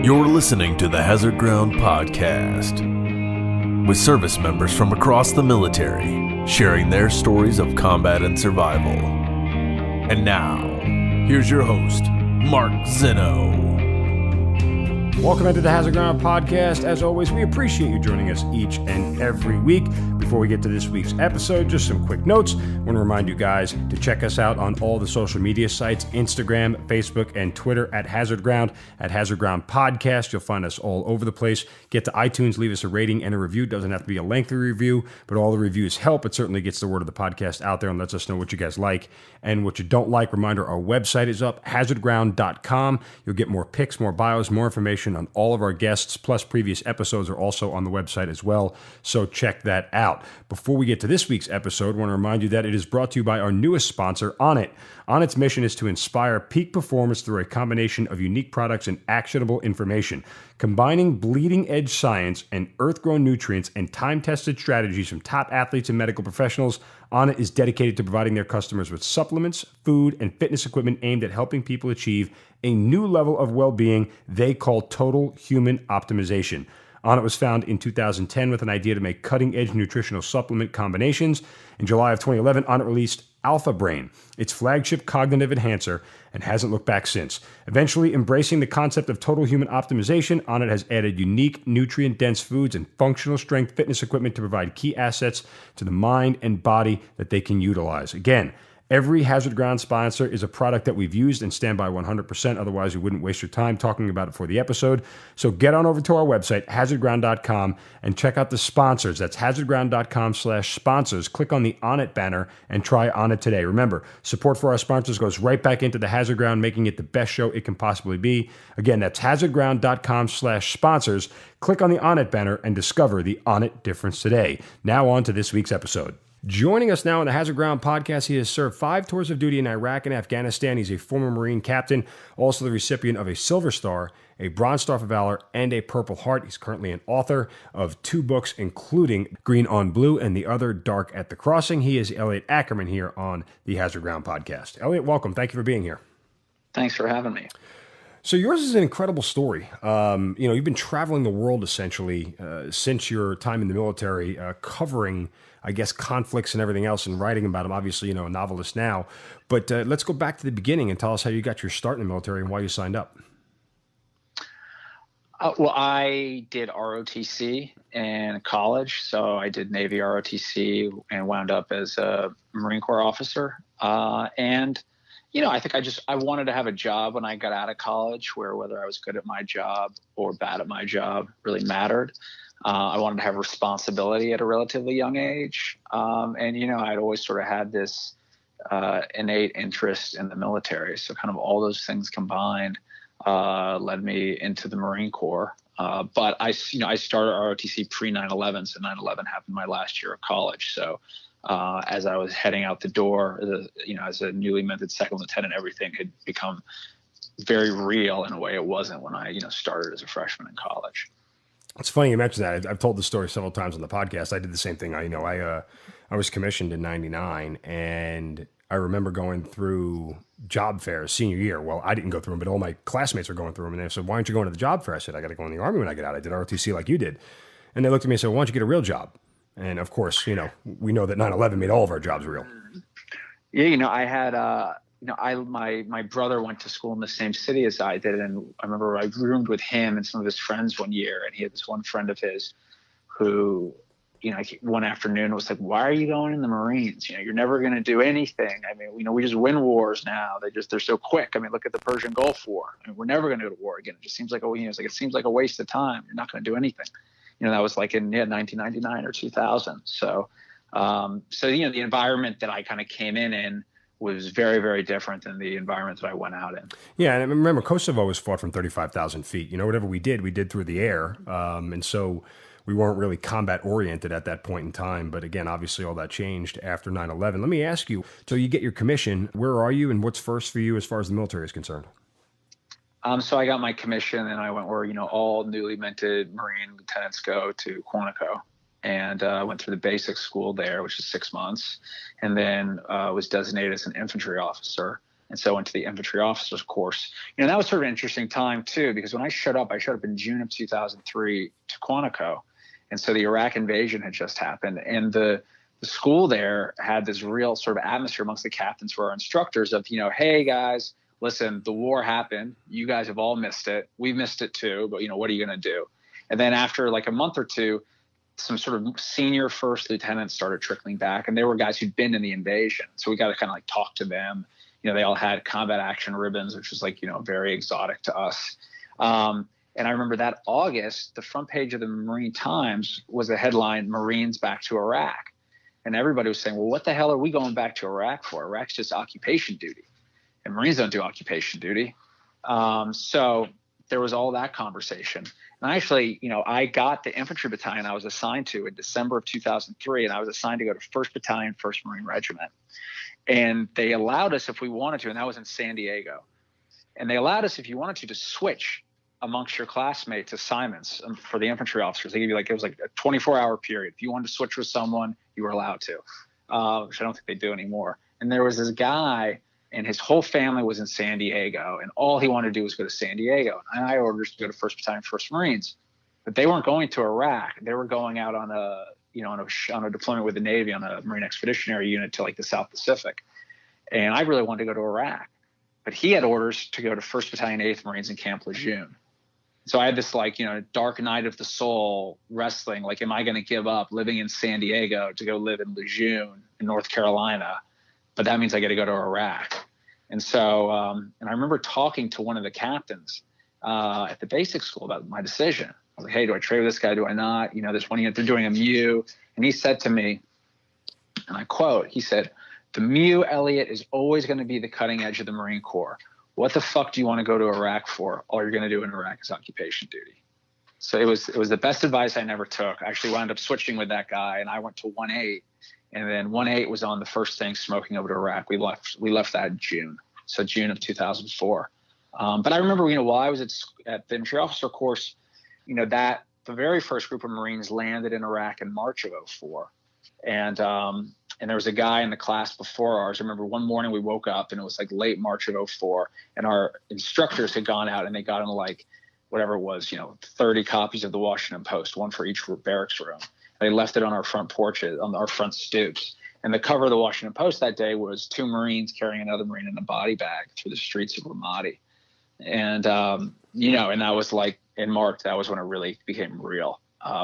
You're listening to the Hazard Ground Podcast, with service members from across the military sharing their stories of combat and survival. And now, here's your host, Mark Zeno. Welcome into the Hazard Ground Podcast. As always, we appreciate you joining us each and every week. Before we get to this week's episode, just some quick notes. I want to remind you guys to check us out on all the social media sites, Instagram, Facebook, and Twitter at Hazard Ground Podcast. You'll find us all over the place. Get to iTunes, leave us a rating and a review. It doesn't have to be a lengthy review, but all the reviews help. It certainly gets the word of the podcast out there and lets us know what you guys like and what you don't like. Reminder, our website is up, hazardground.com. You'll get more pics, more bios, more information on all of our guests, plus previous episodes are also on the website as well, so check that out. Before we get to this week's episode, I want to remind you that it is brought to you by our newest sponsor, Onnit. Onnit's mission is to inspire peak performance through a combination of unique products and actionable information. Combining bleeding-edge science and earth-grown nutrients and time-tested strategies from top athletes and medical professionals, Onnit is dedicated to providing their customers with supplements, food, and fitness equipment aimed at helping people achieve a new level of well-being they call total human optimization. Onnit was founded in 2010 with an idea to make cutting-edge nutritional supplement combinations. In July of 2011, Onnit released Alpha Brain, its flagship cognitive enhancer, and hasn't looked back since. Eventually embracing the concept of total human optimization, Onnit has added unique, nutrient-dense foods and functional strength fitness equipment to provide key assets to the mind and body that they can utilize. Again, every Hazard Ground sponsor is a product that we've used and stand by 100%. Otherwise, we wouldn't waste your time talking about it for the episode. So get on over to our website, hazardground.com, and check out the sponsors. That's hazardground.com/sponsors. Click on the Onnit banner and try Onnit today. Remember, support for our sponsors goes right back into the Hazard Ground, making it the best show it can possibly be. Again, that's hazardground.com/sponsors. Click on the Onnit banner and discover the Onnit difference today. Now on to this week's episode. Joining us now on the Hazard Ground Podcast, he has served 5 tours of duty in Iraq and Afghanistan. He's a former Marine captain, also the recipient of a Silver Star, a Bronze Star for Valor, and a Purple Heart. He's currently an author of 2 books, including Green on Blue and the other, Dark at the Crossing. He is Elliot Ackerman here on the Hazard Ground Podcast. Elliot, welcome. Thank you for being here. Thanks for having me. So yours is an incredible story. You've been traveling the world essentially since your time in the military, covering, I guess, conflicts and everything else and writing about them. Obviously, a novelist now. But let's go back to the beginning and tell us how you got your start in the military and why you signed up. Well, I did ROTC in college. So I did Navy ROTC and wound up as a Marine Corps officer. I think I wanted to have a job when I got out of college where whether I was good at my job or bad at my job really mattered. I wanted to have responsibility at a relatively young age. I'd always sort of had this innate interest in the military. So kind of all those things combined led me into the Marine Corps. But I started ROTC pre 9/11. So 9/11 happened my last year of college. So as I was heading out the door, as a newly minted second lieutenant, everything had become very real in a way it wasn't when I, started as a freshman in college. It's funny you mentioned that. I've told the story several times on the podcast. I did the same thing. I was commissioned in 99, and I remember going through job fairs senior year. Well, I didn't go through them, but all my classmates were going through them, and they said, "Why aren't you going to the job fair?" I said, "I got to go in the Army when I get out. I did ROTC like you did." And they looked at me and said, "Why don't you get a real job?" And of course, we know that 9/11 made all of our jobs real. Yeah, I had, my brother went to school in the same city as I did, and I remember I roomed with him and some of his friends one year, and he had this one friend of his who, one afternoon was like, "Why are you going in the Marines? You're never going to do anything. I mean, we just win wars now. They're so quick. I mean, look at the Persian Gulf War. I mean, we're never going to go to war again. It just seems like, it seems like a waste of time. You're not going to do anything." That was like in 1999 or 2000. So the environment that I kind of came in was very, very different than the environment that I went out in. Yeah, and remember, Kosovo was fought from 35,000 feet. Whatever we did through the air. And so we weren't really combat-oriented at that point in time. But again, obviously all that changed after 9/11. Let me ask you, so you get your commission. Where are you and what's first for you as far as the military is concerned? So I got my commission and I went where, all newly minted Marine lieutenants go to Quantico. And I went through the basic school there, which is 6 months, and then was designated as an infantry officer. And so I went to the infantry officers course. You know, that was sort of an interesting time too, because when I showed up in June of 2003 to Quantico. And so the Iraq invasion had just happened. And the school there had this real sort of atmosphere amongst the captains who are instructors of, you know, hey guys, listen, the war happened. You guys have all missed it. We missed it too, but you know, what are you going to do? And then after like a month or two, some sort of senior first lieutenants started trickling back, and they were guys who'd been in the invasion. So we got to kind of like talk to them. You know, they all had combat action ribbons, which was like, you know, very exotic to us. And I remember that August, the front page of the Marine Times was a headline, Marines back to Iraq. And everybody was saying, well, what the hell are we going back to Iraq for? Iraq's just occupation duty. And Marines don't do occupation duty. So there was all that conversation. And actually, you know, I got the infantry battalion I was assigned to in December of 2003, and I was assigned to go to 1st Battalion, 1st Marine Regiment. And they allowed us, if we wanted to, and that was in San Diego. And they allowed us, if you wanted to switch amongst your classmates assignments for the infantry officers. They give you like, it was like a 24-hour period. If you wanted to switch with someone, you were allowed to, which I don't think they do anymore. And there was this guy, and his whole family was in San Diego, and all he wanted to do was go to San Diego. And I ordered to go to 1st Battalion, 1st Marines, but they weren't going to Iraq. They were going out on a, you know, on a deployment with the Navy on a Marine Expeditionary Unit to like the South Pacific. And I really wanted to go to Iraq, but he had orders to go to 1st Battalion, 8th Marines in Camp Lejeune. So I had this like, you know, dark night of the soul wrestling. Like, am I going to give up living in San Diego to go live in Lejeune in North Carolina? But that means I got to go to Iraq. And so, and I remember talking to one of the captains at the basic school about my decision. I was like, hey, do I trade with this guy? Do I not? You know, this one unit, they're doing a MU. And he said to me, and I quote, he said, the MU, Elliot, is always going to be the cutting edge of the Marine Corps. What the fuck do you want to go to Iraq for? All you're going to do in Iraq is occupation duty. So it was the best advice I never took. I actually wound up switching with that guy, and I went to 1-8, and then 1-8 was on the first thing smoking over to Iraq. We left that in June, so June of 2004. But I remember, you know, while I was at the infantry officer course, you know, that the very first group of Marines landed in Iraq in March of 2004, and there was a guy in the class before ours. I remember one morning we woke up and it was like late March of 2004, and our instructors had gone out and they got in like whatever it was, you know, 30 copies of the Washington Post, one for each barracks room. They left it on our front porches, on our front stoops. And the cover of the Washington Post that day was 2 Marines carrying another Marine in a body bag through the streets of Ramadi. And, you know, and that was like in March, that was when it really became real.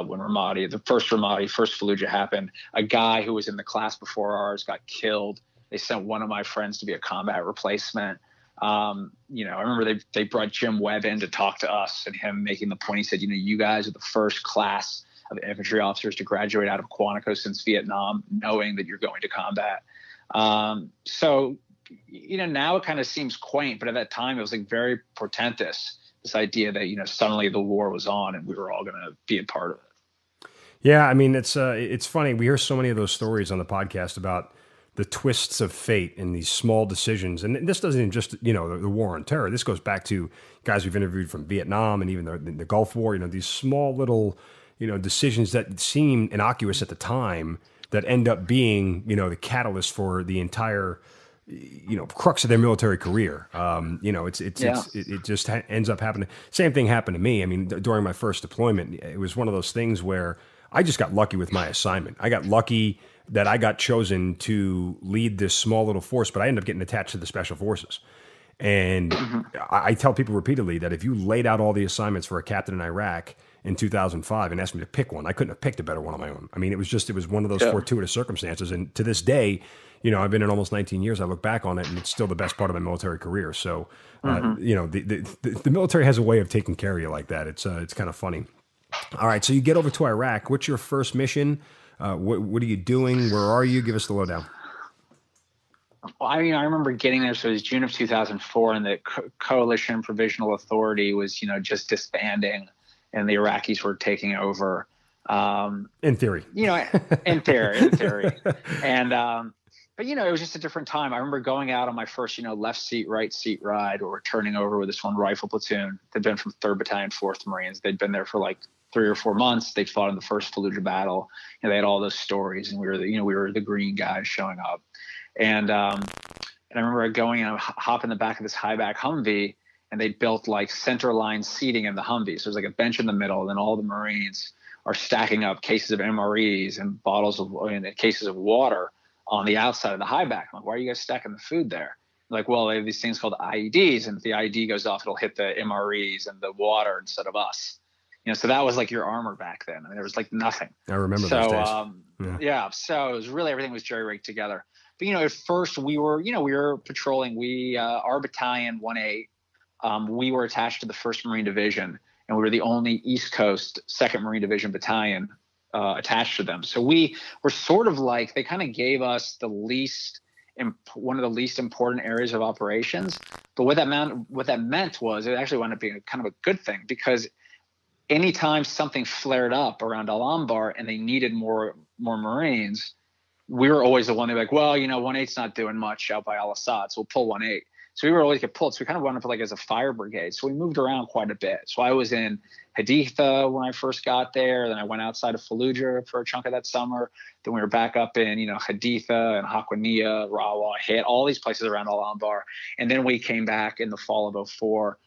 When the first Fallujah happened, a guy who was in the class before ours got killed. They sent one of my friends to be a combat replacement. You know, I remember they brought Jim Webb in to talk to us, and him making the point. He said, you know, you guys are the first class of infantry officers to graduate out of Quantico since Vietnam, knowing that you're going to combat. So, you know, now it kind of seems quaint, but at that time it was like very portentous. This idea that, you know, suddenly the war was on and we were all going to be a part of it. Yeah, I mean, it's funny. We hear so many of those stories on the podcast about the twists of fate and these small decisions. And this doesn't even just, you know, the war on terror. This goes back to guys we've interviewed from Vietnam and even the Gulf War, you know, these small little, you know, decisions that seem innocuous at the time that end up being, you know, the catalyst for the entire, you know, crux of their military career. You know, it just ends up happening. Same thing happened to me. I mean, during my first deployment, it was one of those things where I just got lucky with my assignment. I got lucky that I got chosen to lead this small little force, but I ended up getting attached to the Special Forces. And I tell people repeatedly that if you laid out all the assignments for a captain in Iraq in 2005 and asked me to pick one, I couldn't have picked a better one on my own. I mean, it was one of those fortuitous circumstances. And to this day, you know, I've been in almost 19 years. I look back on it, and it's still the best part of my military career. So, you know, the military has a way of taking care of you like that. It's kind of funny. All right, so you get over to Iraq. What's your first mission? What are you doing? Where are you? Give us the lowdown. Well, I mean, I remember getting there. So it was June of 2004, and the Coalition Provisional Authority was, you know, just disbanding, and the Iraqis were taking over. In theory, you know, in theory, and. But, you know, it was just a different time. I remember going out on my first, you know, left seat, right seat ride, or turning over with this one rifle platoon. They'd been from 3rd Battalion, 4th Marines. They'd been there for like 3 or 4 months. They'd fought in the first Fallujah battle. And they had all those stories. And we were the green guys showing up. And And I remember going and hop in the back of this high back Humvee, and they built like center line seating in the Humvee. So there's like a bench in the middle, and then all the Marines are stacking up cases of MREs and and cases of water on the outside of the high back. I'm like, why are you guys stacking the food there? They're like, well, they have these things called IEDs, and if the IED goes off, it'll hit the MREs and the water instead of us. So that was like your armor back then. I mean, there was like nothing. I remember those days. Yeah. So it was really, everything was jerry rigged together. But, at first we were patrolling. Our battalion 1-8, we were attached to the 1st Marine Division, and we were the only East Coast 2nd Marine Division battalion attached to them. So we were sort of like, they kind of gave us one of the least important areas of operations. But what that meant was it actually wound up being kind of a good thing, because anytime something flared up around Al Anbar and they needed more Marines, we were always the one. They're like, well, 1-8's not doing much out by Al Assad, so we'll pull 1-8. So we were always get pulled. So we kind of wound up like as a fire brigade. So we moved around quite a bit. So I was in Haditha when I first got there. Then I went outside of Fallujah for a chunk of that summer. Then we were back up in, Haditha and Haqqaniya, Rawa, Hit, all these places around Al Anbar. And then we came back in the fall of 2004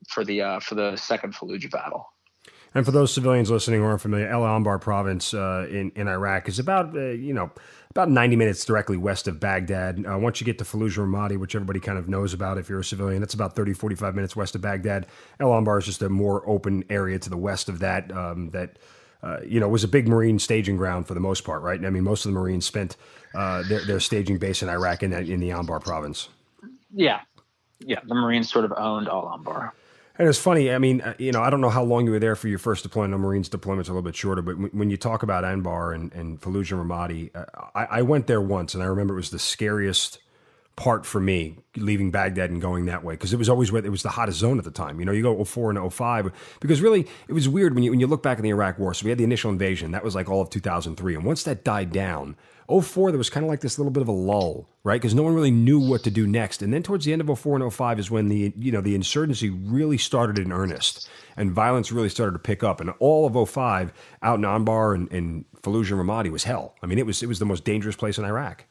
for the 2nd Fallujah battle. And for those civilians listening who aren't familiar, Al Anbar province in Iraq is about 90 minutes directly west of Baghdad. Once you get to Fallujah Ramadi, which everybody kind of knows about if you're a civilian, it's about 45 minutes west of Baghdad. Al Anbar is just a more open area to the west of that was a big Marine staging ground for the most part, right? I mean, most of the Marines spent their staging base in Iraq in the Anbar province. Yeah. Yeah, the Marines sort of owned Al Anbar. And it's funny, I mean, I don't know how long you were there for your first deployment. No, Marines deployment's a little bit shorter, but when you talk about Anbar and Fallujah Ramadi, I went there once, and I remember it was the scariest part for me, leaving Baghdad and going that way, because it was always it was the hottest zone at the time. You go 2004 and 2005, because really it was weird when you look back in the Iraq War. So we had the initial invasion, that was like all of 2003, and once that died down, 2004 there was kind of like this little bit of a lull, right? Because no one really knew what to do next. And then towards the end of 2004 and 2005 is when the insurgency really started in earnest, and violence really started to pick up. And all of 2005 out in Anbar and Fallujah Ramadi was hell. I mean, it was the most dangerous place in Iraq.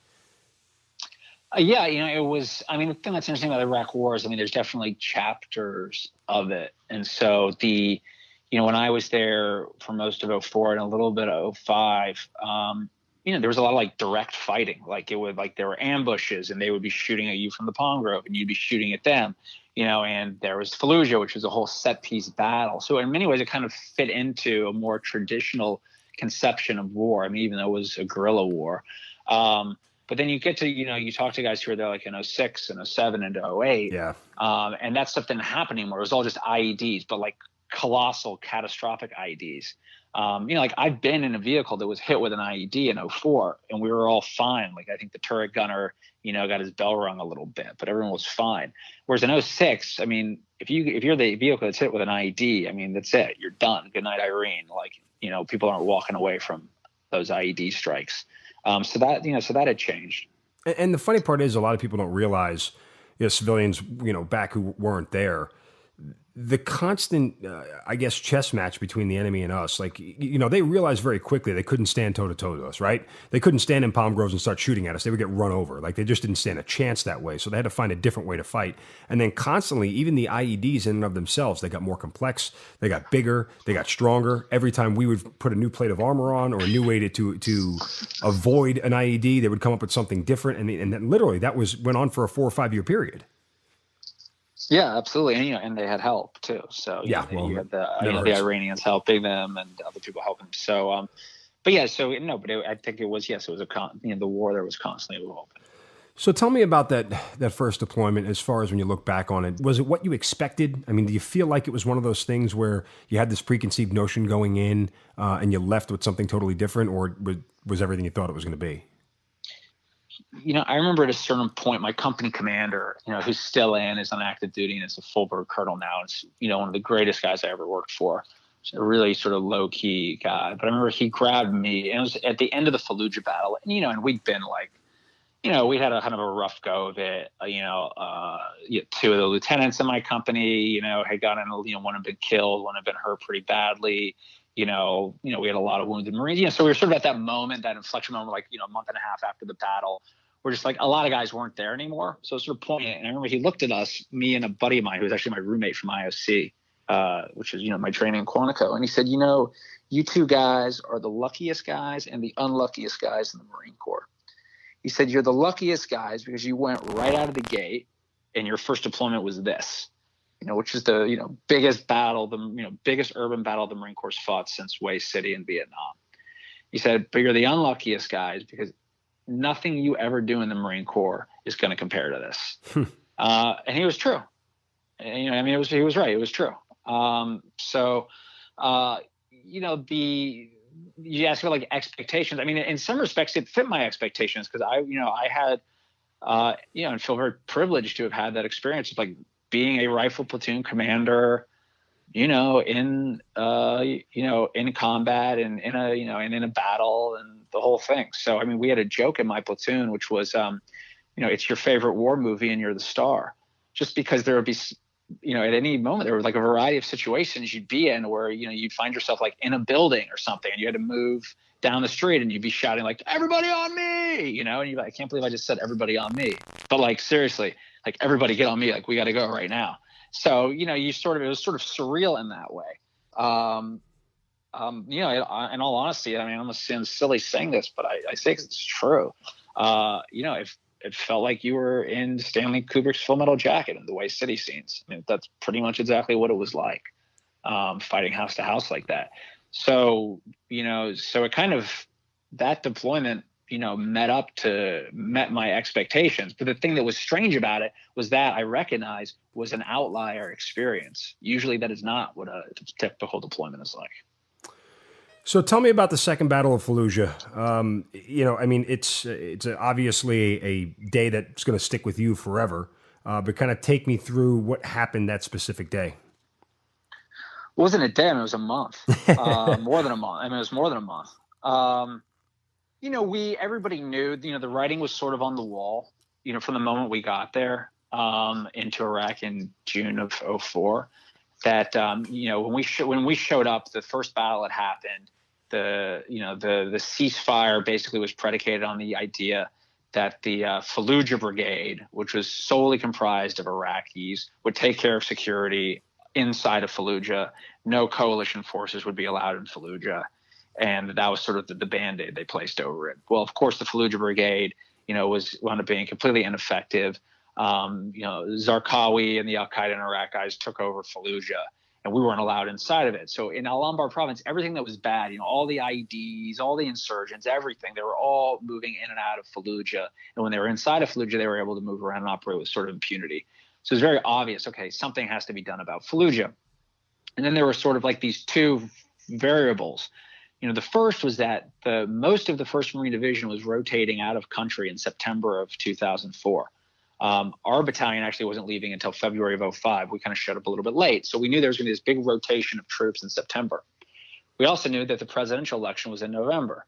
It was. I mean, the thing that's interesting about the Iraq War is, there's definitely chapters of it, and so when I was there for most of 2004 and a little bit of 2005, there was a lot of like direct fighting. Like there were ambushes, and they would be shooting at you from the palm grove, and you'd be shooting at them. And there was Fallujah, which was a whole set piece battle. So in many ways, it kind of fit into a more traditional conception of war. I mean, even though it was a guerrilla war. But then you get to, you talk to guys who are there like in 2006 and 2007 and 2008. Yeah. And that stuff didn't happen anymore. It was all just IEDs, but like colossal, catastrophic IEDs. Like I've been in a vehicle that was hit with an IED in 2004, and we were all fine. Like I think the turret gunner, got his bell rung a little bit, but everyone was fine. Whereas in 2006, I mean, if you're the vehicle that's hit with an IED, I mean, that's it. You're done. Good night, Irene. Like, people aren't walking away from those IED strikes. So that had changed. And the funny part is, a lot of people don't realize, civilians, back who weren't there, the constant, chess match between the enemy and us. Like, they realized very quickly they couldn't stand toe to toe to us, right? They couldn't stand in palm groves and start shooting at us. They would get run over. Like, they just didn't stand a chance that way. So they had to find a different way to fight. And then constantly, even the IEDs in and of themselves, they got more complex. They got bigger. They got stronger. Every time we would put a new plate of armor on or a new way to avoid an IED, they would come up with something different. And then literally that went on for a 4 or 5 year period. Yeah, absolutely. And they had help too. So you had the Iranians helping them and other people helping them. So, I think it was, it was the war there was constantly evolving. So tell me about that first deployment as far as when you look back on it. Was it what you expected? I mean, do you feel like it was one of those things where you had this preconceived notion going in and you left with something totally different, or was everything you thought it was going to be? I remember at a certain point, my company commander, who's still is on active duty and is a full-bird colonel now. It's, one of the greatest guys I ever worked for. He's a really sort of low-key guy. But I remember he grabbed me, and it was at the end of the Fallujah battle. And, and we'd been like, we had a kind of a rough go of it. Two of the lieutenants in my company, had gotten, one had been killed, one had been hurt pretty badly. We had a lot of wounded Marines. So we were sort of at that moment, that inflection moment, like, a month and a half after the battle, were just like, a lot of guys weren't there anymore. So it was sort of poignant. And I remember he looked at us, me and a buddy of mine, who was actually my roommate from IOC, which is, my training in Quantico. And he said, you two guys are the luckiest guys and the unluckiest guys in the Marine Corps. He said, you're the luckiest guys because you went right out of the gate and your first deployment was this, which is the, biggest battle, biggest urban battle the Marine Corps fought since Way City in Vietnam. He said, but you're the unluckiest guys because nothing you ever do in the Marine Corps is going to compare to this. And he was true. And, he was right. It was true. You ask for like expectations. I mean, in some respects, it fit my expectations because I had, and feel very privileged to have had that experience of like being a rifle platoon commander, in combat and in a battle and the whole thing. So, I mean, we had a joke in my platoon, which was, it's your favorite war movie and you're the star, just because there would be, at any moment, there were like a variety of situations you'd be in where, you'd find yourself like in a building or something and you had to move down the street and you'd be shouting like, everybody on me, and you're like, I can't believe I just said everybody on me. But like, seriously, like everybody get on me. Like we got to go right now. So, it was sort of surreal in that way. In all honesty, I mean, I'm silly saying this, but I think it's true. It felt like you were in Stanley Kubrick's Full Metal Jacket in the Way City scenes. I mean, that's pretty much exactly what it was like, fighting house to house like that. So, so it kind of, that deployment, met my expectations. But the thing that was strange about it was that I recognized was an outlier experience. Usually that is not what a typical deployment is like. So tell me about the Second Battle of Fallujah. It's obviously a day that's going to stick with you forever, but kind of take me through what happened that specific day. It wasn't a day, it was a month, more than a month. It was more than a month. Everybody knew, the writing was sort of on the wall, from the moment we got there into Iraq in June of 2004, that, when we showed up, the first battle had happened. The ceasefire basically was predicated on the idea that the Fallujah Brigade, which was solely comprised of Iraqis, would take care of security inside of Fallujah. No coalition forces would be allowed in Fallujah. And that was sort of the Band-Aid they placed over it. Well, of course, the Fallujah Brigade, wound up being completely ineffective. Zarqawi and the Al-Qaeda and Iraq guys took over Fallujah, and we weren't allowed inside of it. So in Al-Anbar province, everything that was bad, all the IEDs, all the insurgents, everything, they were all moving in and out of Fallujah. And when they were inside of Fallujah, they were able to move around and operate with sort of impunity. So it's very obvious, okay, something has to be done about Fallujah. And then there were sort of like these two variables. The first was that most of the 1st Marine Division was rotating out of country in September of 2004. Our battalion actually wasn't leaving until February of 2005. We kind of showed up a little bit late. So we knew there was going to be this big rotation of troops in September. We also knew that the presidential election was in November.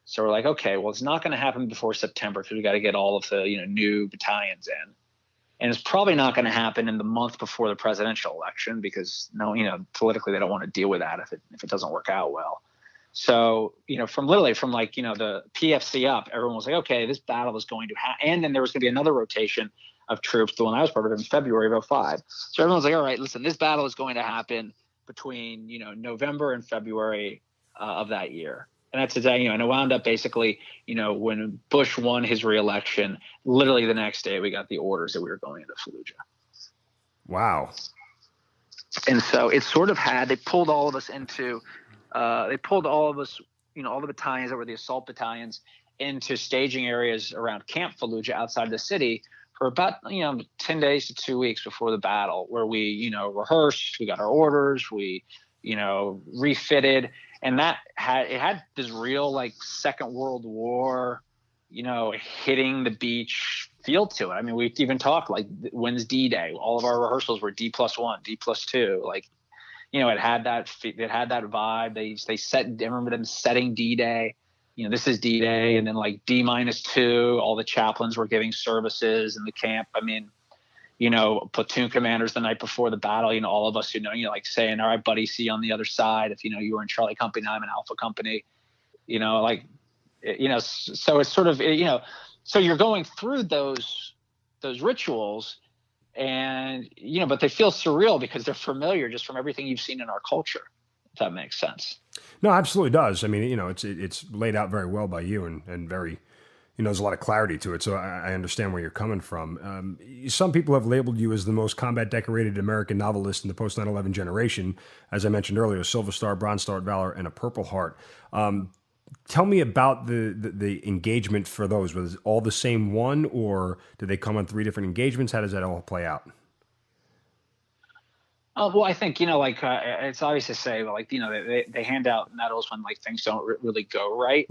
So we're like, okay, well, it's not going to happen before September because we got to get all of the new battalions in. And it's probably not going to happen in the month before the presidential election politically they don't want to deal with that if it doesn't work out well. So, from the PFC up, everyone was like, okay, this battle is going to happen. And then there was going to be another rotation of troops, the one I was part of in February of 2005. So everyone's like, all right, listen, this battle is going to happen between, November and February of that year. And that's exactly, and it wound up basically, when Bush won his reelection, literally the next day we got the orders that we were going into Fallujah. Wow. And so it sort of they pulled all of us, all the battalions that were the assault battalions into staging areas around Camp Fallujah outside the city for about, 10 days to 2 weeks before the battle, where we, rehearsed, we got our orders, we, refitted. And that had this real like Second World War, hitting the beach feel to it. I mean, we even talked like, when's D-Day? All of our rehearsals were D+1, D+2, like, it had that vibe. I remember them setting D-Day, this is D-Day. And then like D-2, all the chaplains were giving services in the camp. I mean, platoon commanders the night before the battle, all of us, like saying, all right, buddy, see you on the other side. If, you were in Charlie Company, I'm in Alpha Company, so it's sort of, so you're going through those rituals, and but they feel surreal because they're familiar just from everything you've seen in our culture. If that makes sense. No, absolutely does. I mean, it's laid out very well by you and very, there's a lot of clarity to it. So I understand where you're coming from. Some people have labeled you as the most combat decorated American novelist in the post 9/11 generation. As I mentioned earlier, Silver Star, Bronze Star of Valor, and a Purple Heart. Tell me about the engagement for those. Was it all the same one, or did they come on 3 different engagements? How does that all play out? Well, I think, it's obvious to say, like, they hand out medals when like things don't really go right.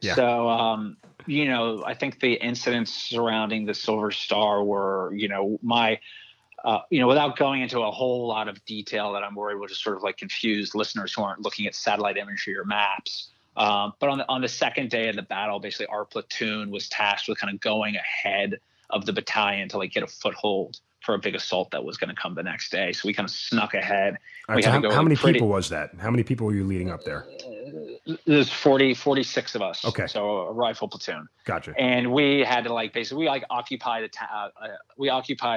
Yeah. So, I think the incidents surrounding the Silver Star were, without going into a whole lot of detail that I'm worried will just sort of like confuse listeners who aren't looking at satellite imagery or maps. But on the second day of the battle, basically our platoon was tasked with kind of going ahead of the battalion to like get a foothold for a big assault that was going to come the next day. So we kind of snuck ahead. Right, so how many people was that? How many people were you leading up there? There's 46 of us. Okay. So a rifle platoon. Gotcha. And we had to we occupied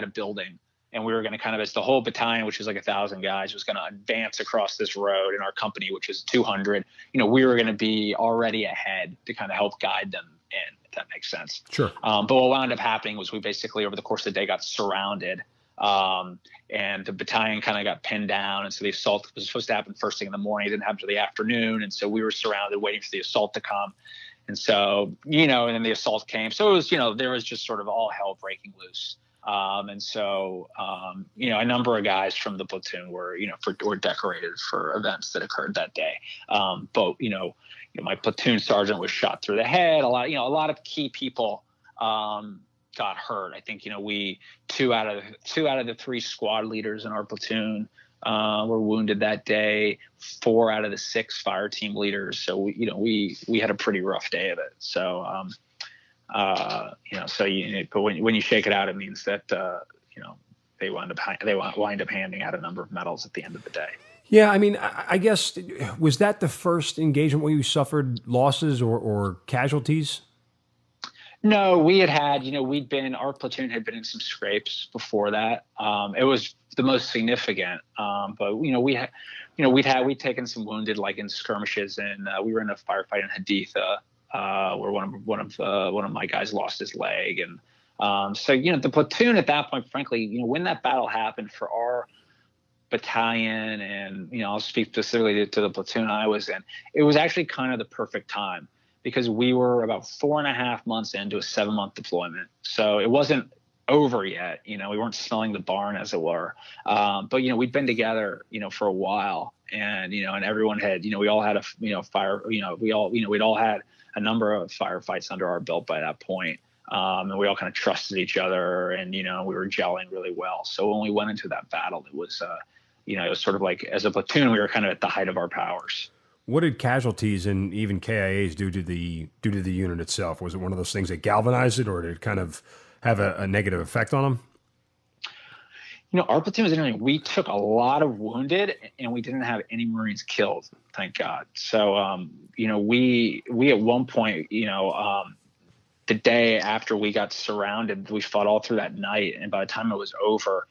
a building, and we were going to kind of, as the whole battalion, which was like 1,000 guys, was going to advance across this road, in our company, which was 200, we were going to be already ahead to kind of help guide them in, if that makes sense. Sure. But what wound up happening was we basically, over the course of the day, got surrounded, and the battalion kind of got pinned down. And so the assault was supposed to happen first thing in the morning. It didn't happen until the afternoon. And so we were surrounded waiting for the assault to come. And so, and then the assault came. So it was, there was just sort of all hell breaking loose. And so, a number of guys from the platoon were decorated for events that occurred that day. But, my platoon sergeant was shot through the head. A lot of key people, got hurt. I think, we two out of the 3 squad leaders in our platoon, were wounded that day. 4 out of the 6 fire team leaders. So we had a pretty rough day of it. So, but when you shake it out, it means that, they wind up handing out a number of medals at the end of the day. Yeah. I mean, I guess, was that the first engagement where you suffered losses or casualties? No, we had, our platoon had been in some scrapes before that. It was the most significant. But we'd taken some wounded, like in skirmishes, and we were in a firefight in Haditha, where one of my guys lost his leg. And so the platoon at that point, frankly, when that battle happened for our battalion, and I'll speak specifically to the platoon I was in, it was actually kind of the perfect time, because we were about 4.5 months into a 7-month deployment. So it wasn't over yet. We weren't smelling the barn, as it were. But we'd been together, for a while, and and everyone had, we all had we'd all had a number of firefights under our belt by that point. And we all kind of trusted each other, and we were gelling really well. So when we went into that battle, it was it was sort of like, as a platoon, we were kind of at the height of our powers. What did casualties and even KIAs do to the unit itself? Was it one of those things that galvanized it, or did it kind of have a negative effect on them? Our platoon was interesting. We took a lot of wounded, and we didn't have any Marines killed, thank God. So, we at one point, the day after we got surrounded, we fought all through that night. And by the time it was over,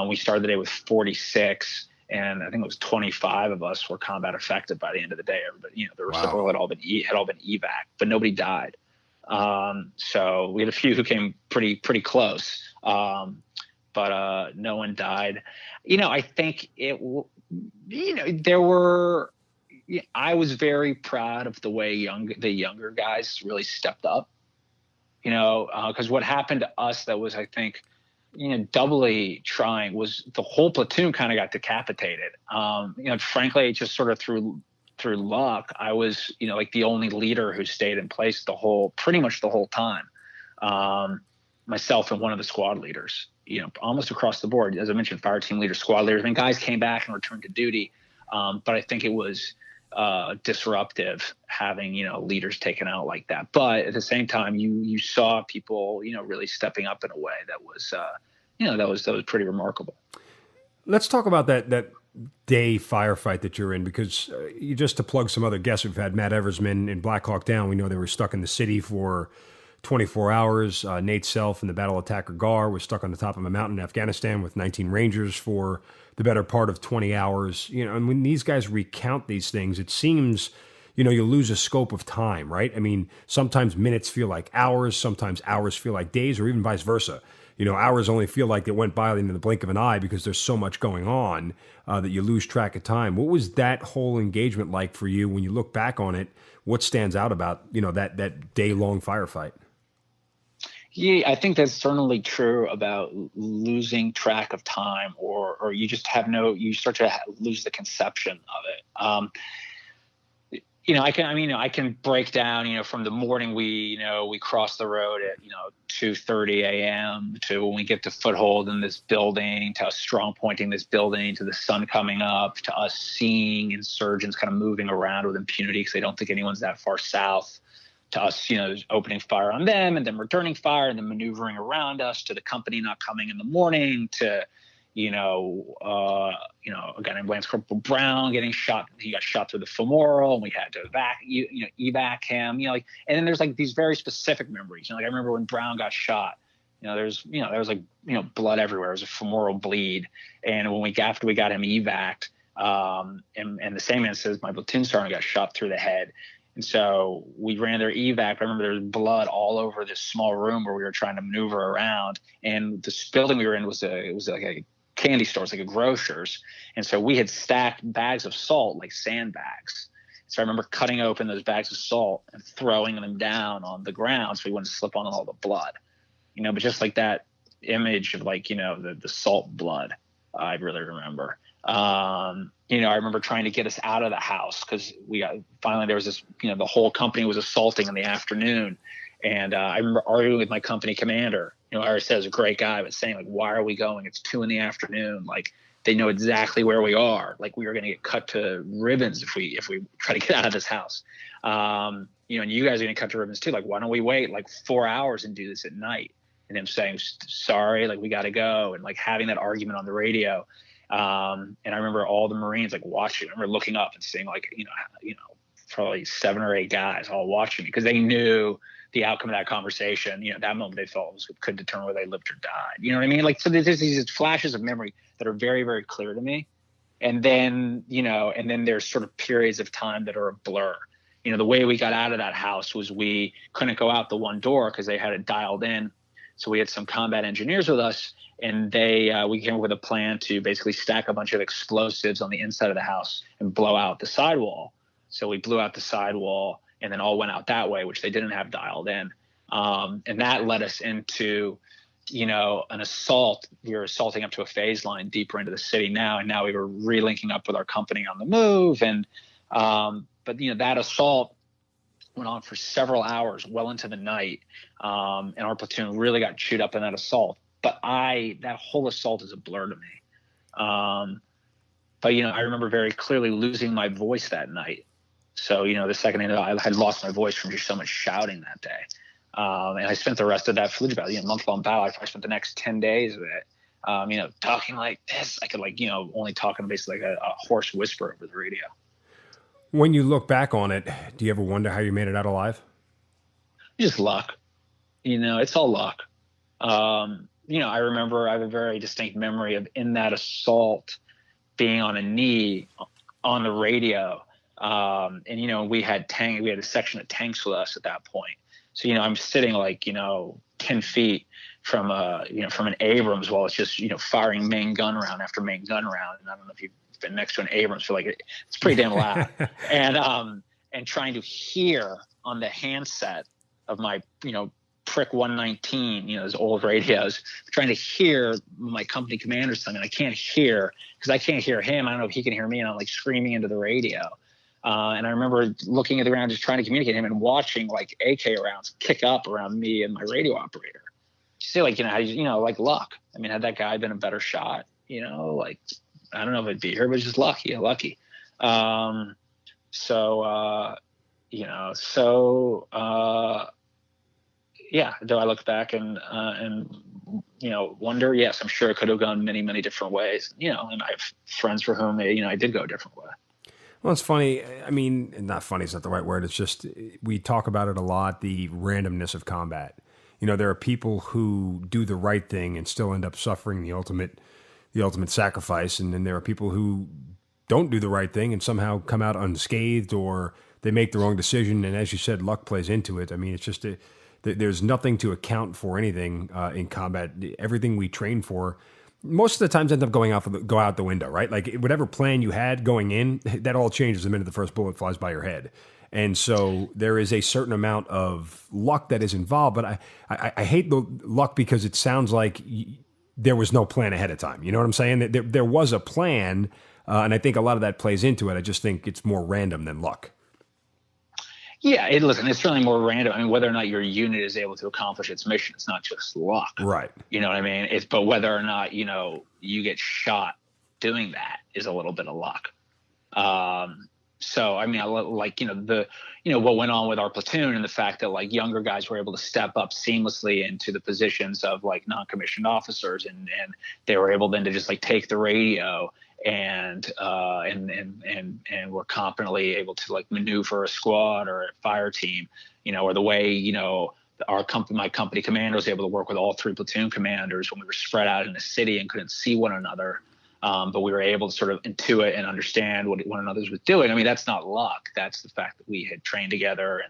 we started the day with 46. And I think it was 25 of us were combat affected by the end of the day. Everybody, the reciprocal had all been evac, but nobody died. So we had a few who came pretty close, but no one died. I think there were. I was very proud of the way the younger guys really stepped up. Because what happened to us that was, I think, doubly trying was the whole platoon kind of got decapitated. Frankly, just sort of through luck, I was, like the only leader who stayed in place pretty much the whole time. Myself and one of the squad leaders, almost across the board, as I mentioned, fire team leaders, squad leaders. I mean, guys came back and returned to duty. But I think it was disruptive having, leaders taken out like that. But at the same time, you saw people, really stepping up in a way that was, that was pretty remarkable. Let's talk about that day firefight that you're in, because just to plug some other guests, we've had Matt Eversman in Black Hawk Down. We know they were stuck in the city for 24 hours. Nate Self in the Battle of Takur Ghar was stuck on the top of a mountain in Afghanistan with 19 Rangers for the better part of 20 hours. And when these guys recount these things, it seems, you lose a scope of time, right? I mean, sometimes minutes feel like hours, sometimes hours feel like days, or even vice versa. Hours only feel like it went by in the blink of an eye because there's so much going on that you lose track of time. What was that whole engagement like for you when you look back on it? What stands out about, that day-long firefight? Yeah, I think that's certainly true about losing track of time, or you just you start to lose the conception of it. I can break down, from the morning we cross the road at, 2:30 a.m. to when we get to foothold in this building, to us strong pointing this building, to the sun coming up, to us seeing insurgents kind of moving around with impunity because they don't think anyone's that far south, to us, opening fire on them and then returning fire and then maneuvering around us, to the company not coming in the morning, to a guy named Lance Corporal Brown getting shot. He got shot through the femoral, and we had to evac him. And then there's like these very specific memories. I remember when Brown got shot. There was blood everywhere. It was a femoral bleed, and after we got him evac'd, and the same instance, my platoon sergeant got shot through the head. And so we ran their evac. I remember there was blood all over this small room where we were trying to maneuver around. And this building we were in was like a candy store. It's like a grocer's. And so we had stacked bags of salt, like sandbags. So I remember cutting open those bags of salt and throwing them down on the ground so we wouldn't slip on all the blood. But just like that image of the salt blood, I really remember. I remember trying to get us out of the house because finally there was this, the whole company was assaulting in the afternoon. And I remember arguing with my company commander. I already said he was a great guy, but saying, why are we going? It's 2 p.m. They know exactly where we are. We were going to get cut to ribbons if we try to get out of this house. And you guys are going to cut to ribbons too. Why don't we wait 4 hours and do this at night? And him saying, sorry, we got to go. And having that argument on the radio. And I remember all the Marines watching. I remember looking up and seeing probably 7 or 8 guys all watching me because they knew the outcome of that conversation. That moment they felt could determine whether they lived or died. You know what I mean? So there's these flashes of memory that are very, very clear to me. And then, and then there's sort of periods of time that are a blur. The way we got out of that house was we couldn't go out the one door because they had it dialed in. So we had some combat engineers with us. And we came up with a plan to basically stack a bunch of explosives on the inside of the house and blow out the sidewall. So we blew out the sidewall and then all went out that way, which they didn't have dialed in. And that led us into, an assault. We were assaulting up to a phase line deeper into the city now. And now we were relinking up with our company on the move. And, but that assault went on for several hours, well into the night. And our platoon really got chewed up in that assault. But that whole assault is a blur to me. But I remember very clearly losing my voice that night. So, the second I had lost my voice from just so much shouting that day. And I spent the rest of that Fallujah battle, month-long battle. I spent the next 10 days of it, talking like this. I could only talking basically like a hoarse whisper over the radio. When you look back on it, do you ever wonder how you made it out alive? Just luck. It's all luck. I remember I have a very distinct memory of in that assault being on a knee on the radio. And, we had a section of tanks with us at that point. So, I'm sitting 10 feet from an Abrams while it's just, firing main gun round after main gun round. And I don't know if you've been next to an Abrams for it's pretty damn loud. and trying to hear on the handset of my, Prick 119, those old radios, trying to hear my company commander something. I can't hear because I can't hear him. I don't know if he can hear me. And I'm screaming into the radio. And I remember looking at the ground, just trying to communicate with him and watching AK rounds kick up around me and my radio operator. See, luck. I mean, had that guy been a better shot, I don't know if I'd be here, but just lucky. Yeah. Do I look back and wonder? Yes, I'm sure it could have gone many, many different ways. And I have friends for whom I did go a different way. Well, it's funny. I mean, not funny is not the right word. It's just we talk about it a lot, the randomness of combat. You know, there are people who do the right thing and still end up suffering the ultimate sacrifice, and then there are people who don't do the right thing and somehow come out unscathed, or they make the wrong decision. And as you said, luck plays into it. I mean, it's just there's nothing to account for anything in combat. Everything we train for, most of the times, end up go out the window, right? Like whatever plan you had going in, that all changes the minute the first bullet flies by your head. And so there is a certain amount of luck that is involved. But I hate the luck because it sounds like there was no plan ahead of time. You know what I'm saying? There was a plan, and I think a lot of that plays into it. I just think it's more random than luck. Yeah, listen, it's certainly more random. I mean, whether or not your unit is able to accomplish its mission, it's not just luck. Right. You know what I mean? But whether or not, you get shot doing that is a little bit of luck. So, I mean, what went on with our platoon and the fact that like younger guys were able to step up seamlessly into the positions of like non-commissioned officers, and they were able then to just like take the radio and were competently able to like maneuver a squad or a fire team, or the way, my company commander was able to work with all 3 platoon commanders when we were spread out in the city and couldn't see one another. But we were able to sort of intuit and understand what one another was doing. I mean, that's not luck. That's the fact that we had trained together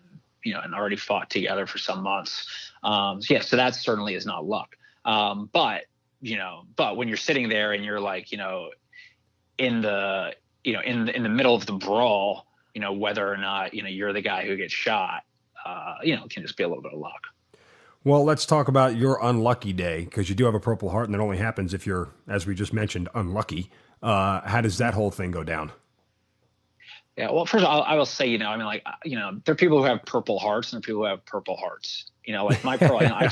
and already fought together for some months. So that certainly is not luck. But when you're sitting there and you're like, in the middle of the brawl, whether or not, you're the guy who gets shot, it can just be a little bit of luck. Well, let's talk about your unlucky day, because you do have a Purple Heart, and it only happens if you're, as we just mentioned, unlucky. How does that whole thing go down? Yeah, well, first of all, I will say, there are people who have Purple Hearts and there are people who have Purple Hearts. Like my pearl, I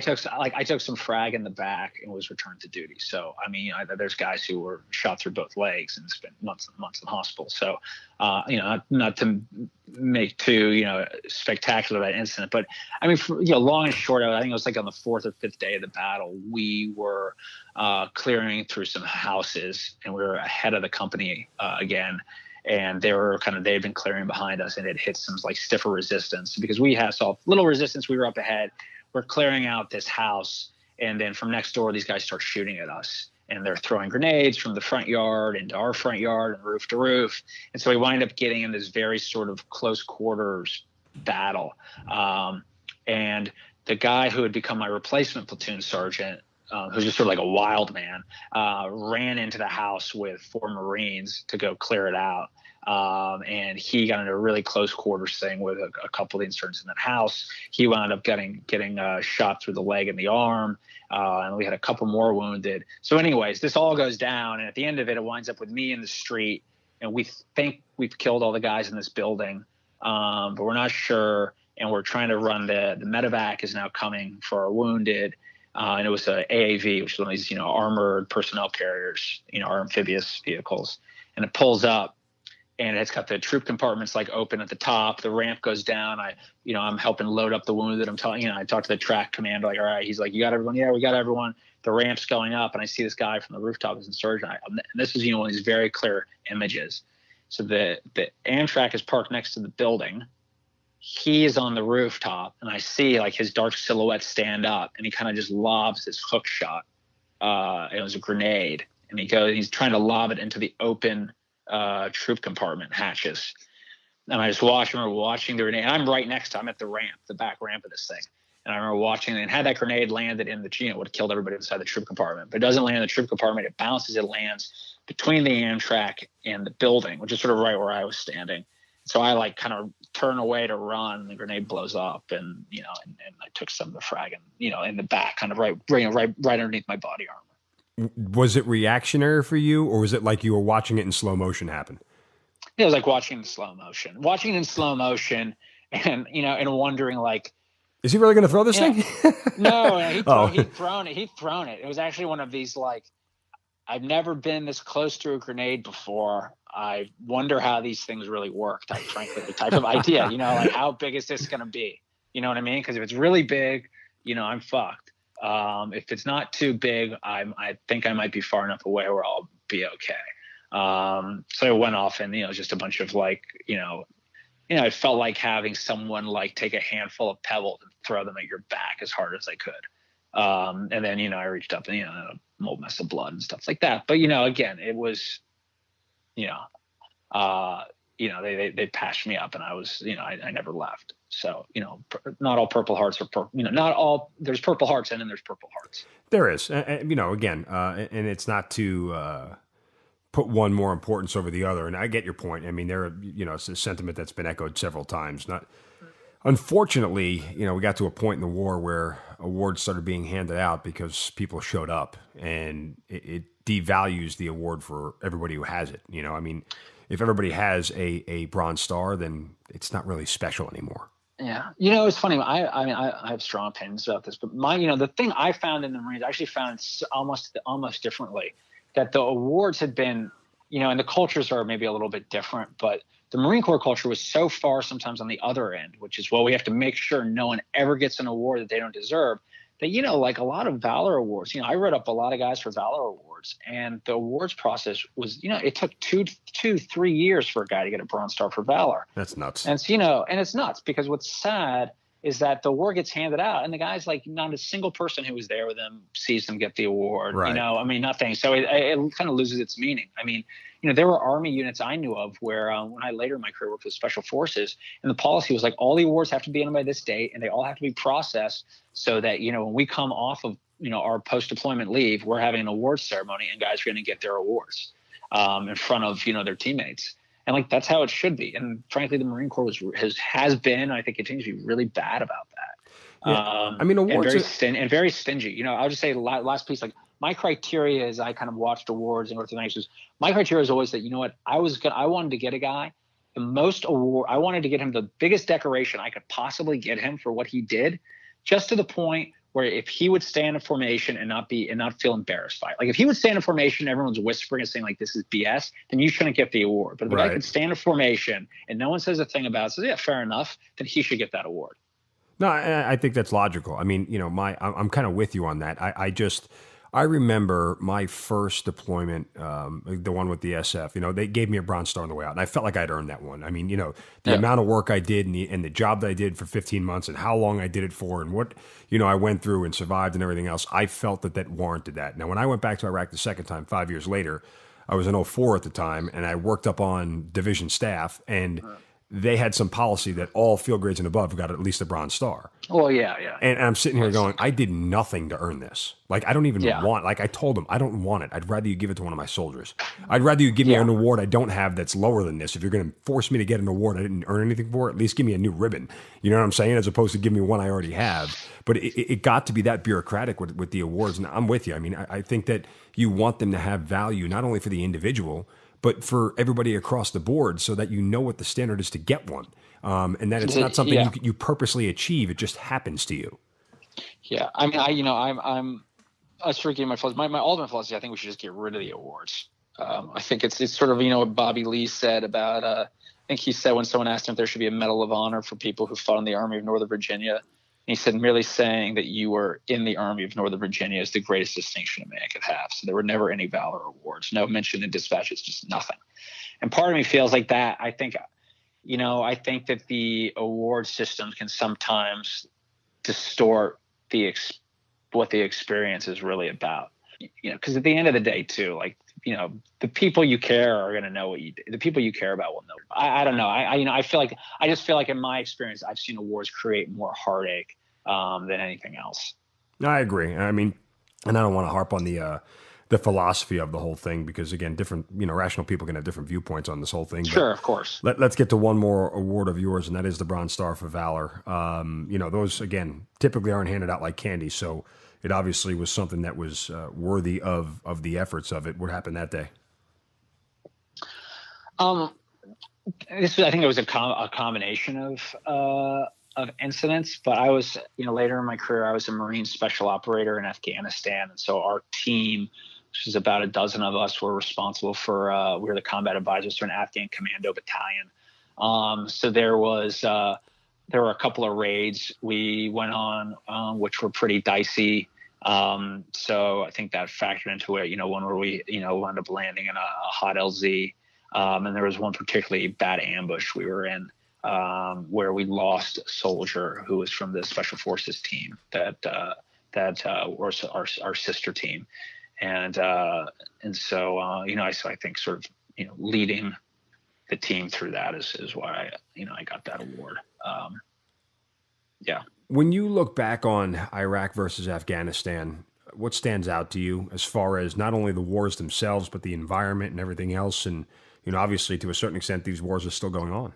took some frag in the back and was returned to duty. So, I mean, there's guys who were shot through both legs and spent months and months in hospital. So, not to make too, spectacular that incident, but I mean, long and short of it, I think it was like on the 4th or 5th day of the battle, we were clearing through some houses and we were ahead of the company again. And they had been clearing behind us, and it hit some like stiffer resistance because we saw little resistance. We were up ahead. We're clearing out this house, and then from next door, these guys start shooting at us, and they're throwing grenades from the front yard into our front yard and roof to roof. And so we wind up getting in this very sort of close quarters battle. And the guy who had become my replacement platoon sergeant, who's just sort of like a wild man, ran into the house with 4 Marines to go clear it out. And he got into a really close quarters thing with a couple of the insurgents in that house. He wound up getting shot through the leg and the arm. And we had a couple more wounded. So anyways, this all goes down. And at the end of it, it winds up with me in the street. And we think we've killed all the guys in this building, but we're not sure. And we're trying to run the medevac is now coming for our wounded. And it was a AAV, which is one of these, armored personnel carriers, our amphibious vehicles. And it pulls up, and it's got the troop compartments like open at the top. The ramp goes down. I'm helping load up the wounded. I talked to the track commander, like, all right. He's like, you got everyone? Yeah, we got everyone. The ramp's going up, and I see this guy from the rooftop as a surgeon. And this is, one of these very clear images. So the Amtrak is parked next to the building. He is on the rooftop, and I see like his dark silhouette stand up, and he kind of just lobs this hook shot. It was a grenade, and he's trying to lob it into the open troop compartment hatches. And I just remember watching the grenade. I'm right next to him at the ramp, the back ramp of this thing. And I remember watching it, and had that grenade landed in it would have killed everybody inside the troop compartment. But it doesn't land in the troop compartment. It bounces, it lands between the Amtrak and the building, which is sort of right where I was standing. So I like kind of turn away to run, and the grenade blows up, and and I took some of the frag, and in the back, kind of right underneath my body armor. Was it reactionary for you, or was it like you were watching it in slow motion happen? It was like watching it in slow motion, and wondering like, is he really going to throw this thing? No, he'd thrown it. It was actually one of these like, I've never been this close to a grenade before. I wonder how these things really work, frankly, the type of idea, like how big is this going to be? You know what I mean? Because if it's really big, I'm fucked. If it's not too big, I think I might be far enough away where I'll be okay. So it went off and, just a bunch of like, it felt like having someone like take a handful of pebbles and throw them at your back as hard as they could. And then, I reached up and, a little mess of blood and stuff like that. But, again, it was, they patched me up and I was, I never left. So, not all Purple Hearts are purple, there's Purple Hearts and then there's Purple Hearts. There is, again, and it's not to put one more importance over the other. And I get your point. I mean, it's a sentiment that's been echoed several times. Unfortunately, we got to a point in the war where awards started being handed out because people showed up, and it devalues the award for everybody who has it. I mean, if everybody has a Bronze Star, then it's not really special anymore. Yeah. It's funny. I have strong opinions about this, but the thing I found in the Marines, I actually found almost differently, that the awards had been, and the cultures are maybe a little bit different, but the Marine Corps culture was so far sometimes on the other end, which is, we have to make sure no one ever gets an award that they don't deserve. That, like a lot of Valor Awards, I read up a lot of guys for Valor Awards, and the awards process was, it took 3 years for a guy to get a Bronze Star for Valor. That's nuts. And so, and it's nuts because what's sad is that the award gets handed out and the guy's like, not a single person who was there with him sees them get the award, right. Nothing. So it kind of loses its meaning. I mean, there were Army units I knew of where when I later in my career worked with Special Forces, and the policy was like, all the awards have to be in by this date and they all have to be processed so that, when we come off of, our post-deployment leave, we're having an awards ceremony and guys are going to get their awards in front of, their teammates. And like, that's how it should be. And frankly, the Marine Corps has been, I think, continues to be really bad about that. Yeah. Awards and very stingy. I'll just say last piece, like my criteria as I kind of watched awards and organizations, my criteria is always that, I wanted to get a guy the most award. I wanted to get him the biggest decoration I could possibly get him for what he did, just to the point where if he would stand in formation and not feel embarrassed by it. Like if he would stand in formation, everyone's whispering and saying like, this is BS, then you shouldn't get the award. But if the guy could stand in formation and no one says a thing about it, says, yeah, fair enough, then he should get that award. No, I think that's logical. I mean, I'm kind of with you on that. I remember my first deployment, the one with the SF, they gave me a Bronze Star on the way out, and I felt like I'd earned that one. I mean, the amount of work I did and the job that I did for 15 months and how long I did it for and what, I went through and survived and everything else, I felt that warranted that. Now, when I went back to Iraq the second time, 5 years later, I was in 04 at the time, and I worked up on division staff, and they had some policy that all field grades and above got at least a Bronze Star. Well, yeah. And I'm sitting here going, I did nothing to earn this. Like, I don't even want, like I told them, I don't want it. I'd rather you give it to one of my soldiers. I'd rather you give me an award I don't have that's lower than this. If you're going to force me to get an award I didn't earn anything for, at least give me a new ribbon. You know what I'm saying? As opposed to give me one I already have. But it got to be that bureaucratic with the awards. And I'm with you. I mean, I think that you want them to have value, not only for the individual, but for everybody across the board, so that what the standard is to get one, and that it's not something you purposely achieve; it just happens to you. Yeah, I mean, I'm us forgetting my flaws. My ultimate philosophy, I think we should just get rid of the awards. I think it's sort of what Bobby Lee said about. I think he said when someone asked him if there should be a Medal of Honor for people who fought in the Army of Northern Virginia, he said merely saying that you were in the Army of Northern Virginia is the greatest distinction a man could have. So there were never any Valor Awards, no mention in dispatches, just nothing. And part of me feels like that. I think that the award systems can sometimes distort what the experience is really about. Because at the end of the day, too, like, the people you care are going to know what you do. The people you care about will know. I don't know. I just feel like in my experience, I've seen awards create more heartache than anything else. I agree. I mean, and I don't want to harp on the philosophy of the whole thing, because again, different, rational people can have different viewpoints on this whole thing. Sure, of course. Let's get to one more award of yours, and that is the Bronze Star for Valor. Those again typically aren't handed out like candy, so it obviously was something that was worthy of the efforts of it. What happened that day? I think it was a combination of incidents, but I was, later in my career, I was a Marine special operator in Afghanistan, and so our team, which is about a dozen of us, were responsible for. We were the combat advisors to an Afghan commando battalion. So there were a couple of raids we went on, which were pretty dicey. So I think that factored into it. One where we wound up landing in a hot LZ, and there was one particularly bad ambush we were in, where we lost a soldier who was from the Special Forces team that was our sister team, and so I think sort of leading the team through that is why I got that award. Yeah. When you look back on Iraq versus Afghanistan, what stands out to you as far as not only the wars themselves, but the environment and everything else? And, obviously to a certain extent, these wars are still going on.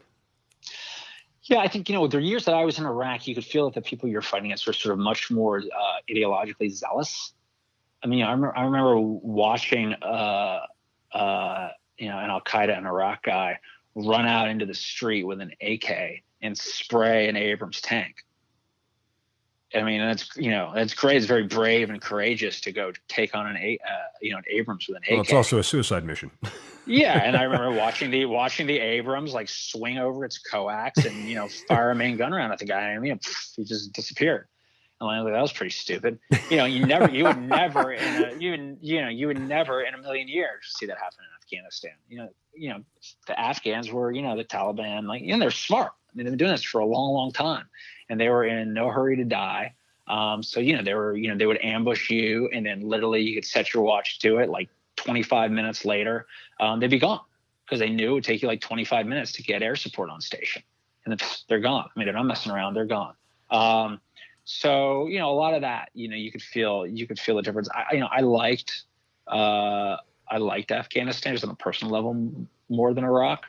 Yeah, I think, the years that I was in Iraq, you could feel that the people you're fighting against were sort of much more ideologically zealous. I mean, I remember watching, an Al-Qaeda and Iraq guy run out into the street with an AK and spray an Abrams tank. I mean, that's great. It's very brave and courageous to go take on an Abrams with an AK. Well, it's also a suicide mission. Yeah, and I remember watching the Abrams like swing over its coax and fire a main gun around at the guy, and he just disappeared. And I was like, that was pretty stupid. You would never in a million years see that happen in Afghanistan. The Afghans were the Taliban, they're smart. I mean, they've been doing this for a long, long time, and they were in no hurry to die. So they would ambush you, and then literally you could set your watch to it. Like 25 minutes later, they'd be gone because they knew it would take you like 25 minutes to get air support on station, and then they're gone. I mean, they're not messing around; they're gone. So a lot of that, you could feel the difference. I liked Afghanistan just on a personal level more than Iraq.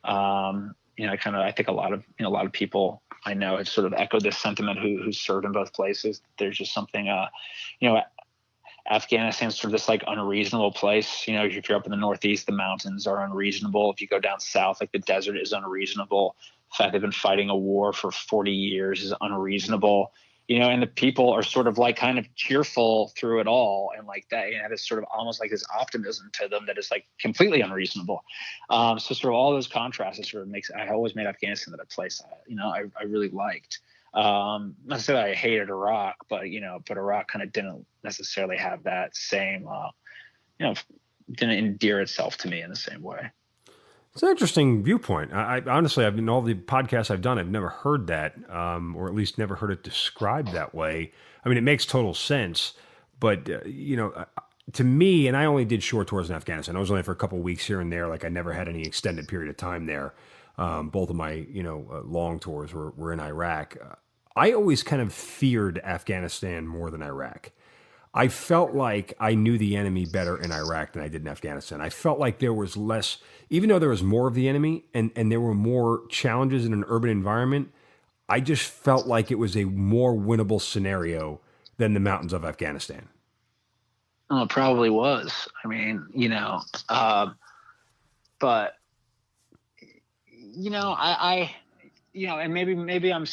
I think a lot of people I know have sort of echoed this sentiment who served in both places. There's just something, Afghanistan's sort of this like unreasonable place. If you're up in the Northeast, the mountains are unreasonable. If you go down south, like the desert is unreasonable. The fact they've been fighting a war for 40 years is unreasonable. And the people are sort of like kind of cheerful through it all. And like that, it's sort of almost like this optimism to them that is like completely unreasonable. So sort of all those contrasts sort of I always made Afghanistan that a place, I really liked. Not to say that I hated Iraq, but Iraq kind of didn't necessarily have that same, didn't endear itself to me in the same way. It's an interesting viewpoint. I honestly, in all the podcasts I've done, I've never heard that, or at least never heard it described that way. I mean, it makes total sense, but to me, and I only did short tours in Afghanistan. I was only for a couple of weeks here and there. Like I never had any extended period of time there. Both of my long tours were in Iraq. I always kind of feared Afghanistan more than Iraq. I felt like I knew the enemy better in Iraq than I did in Afghanistan. I felt like there was less, even though there was more of the enemy and there were more challenges in an urban environment, I just felt like it was a more winnable scenario than the mountains of Afghanistan. Oh, it probably was. I mean, but and maybe I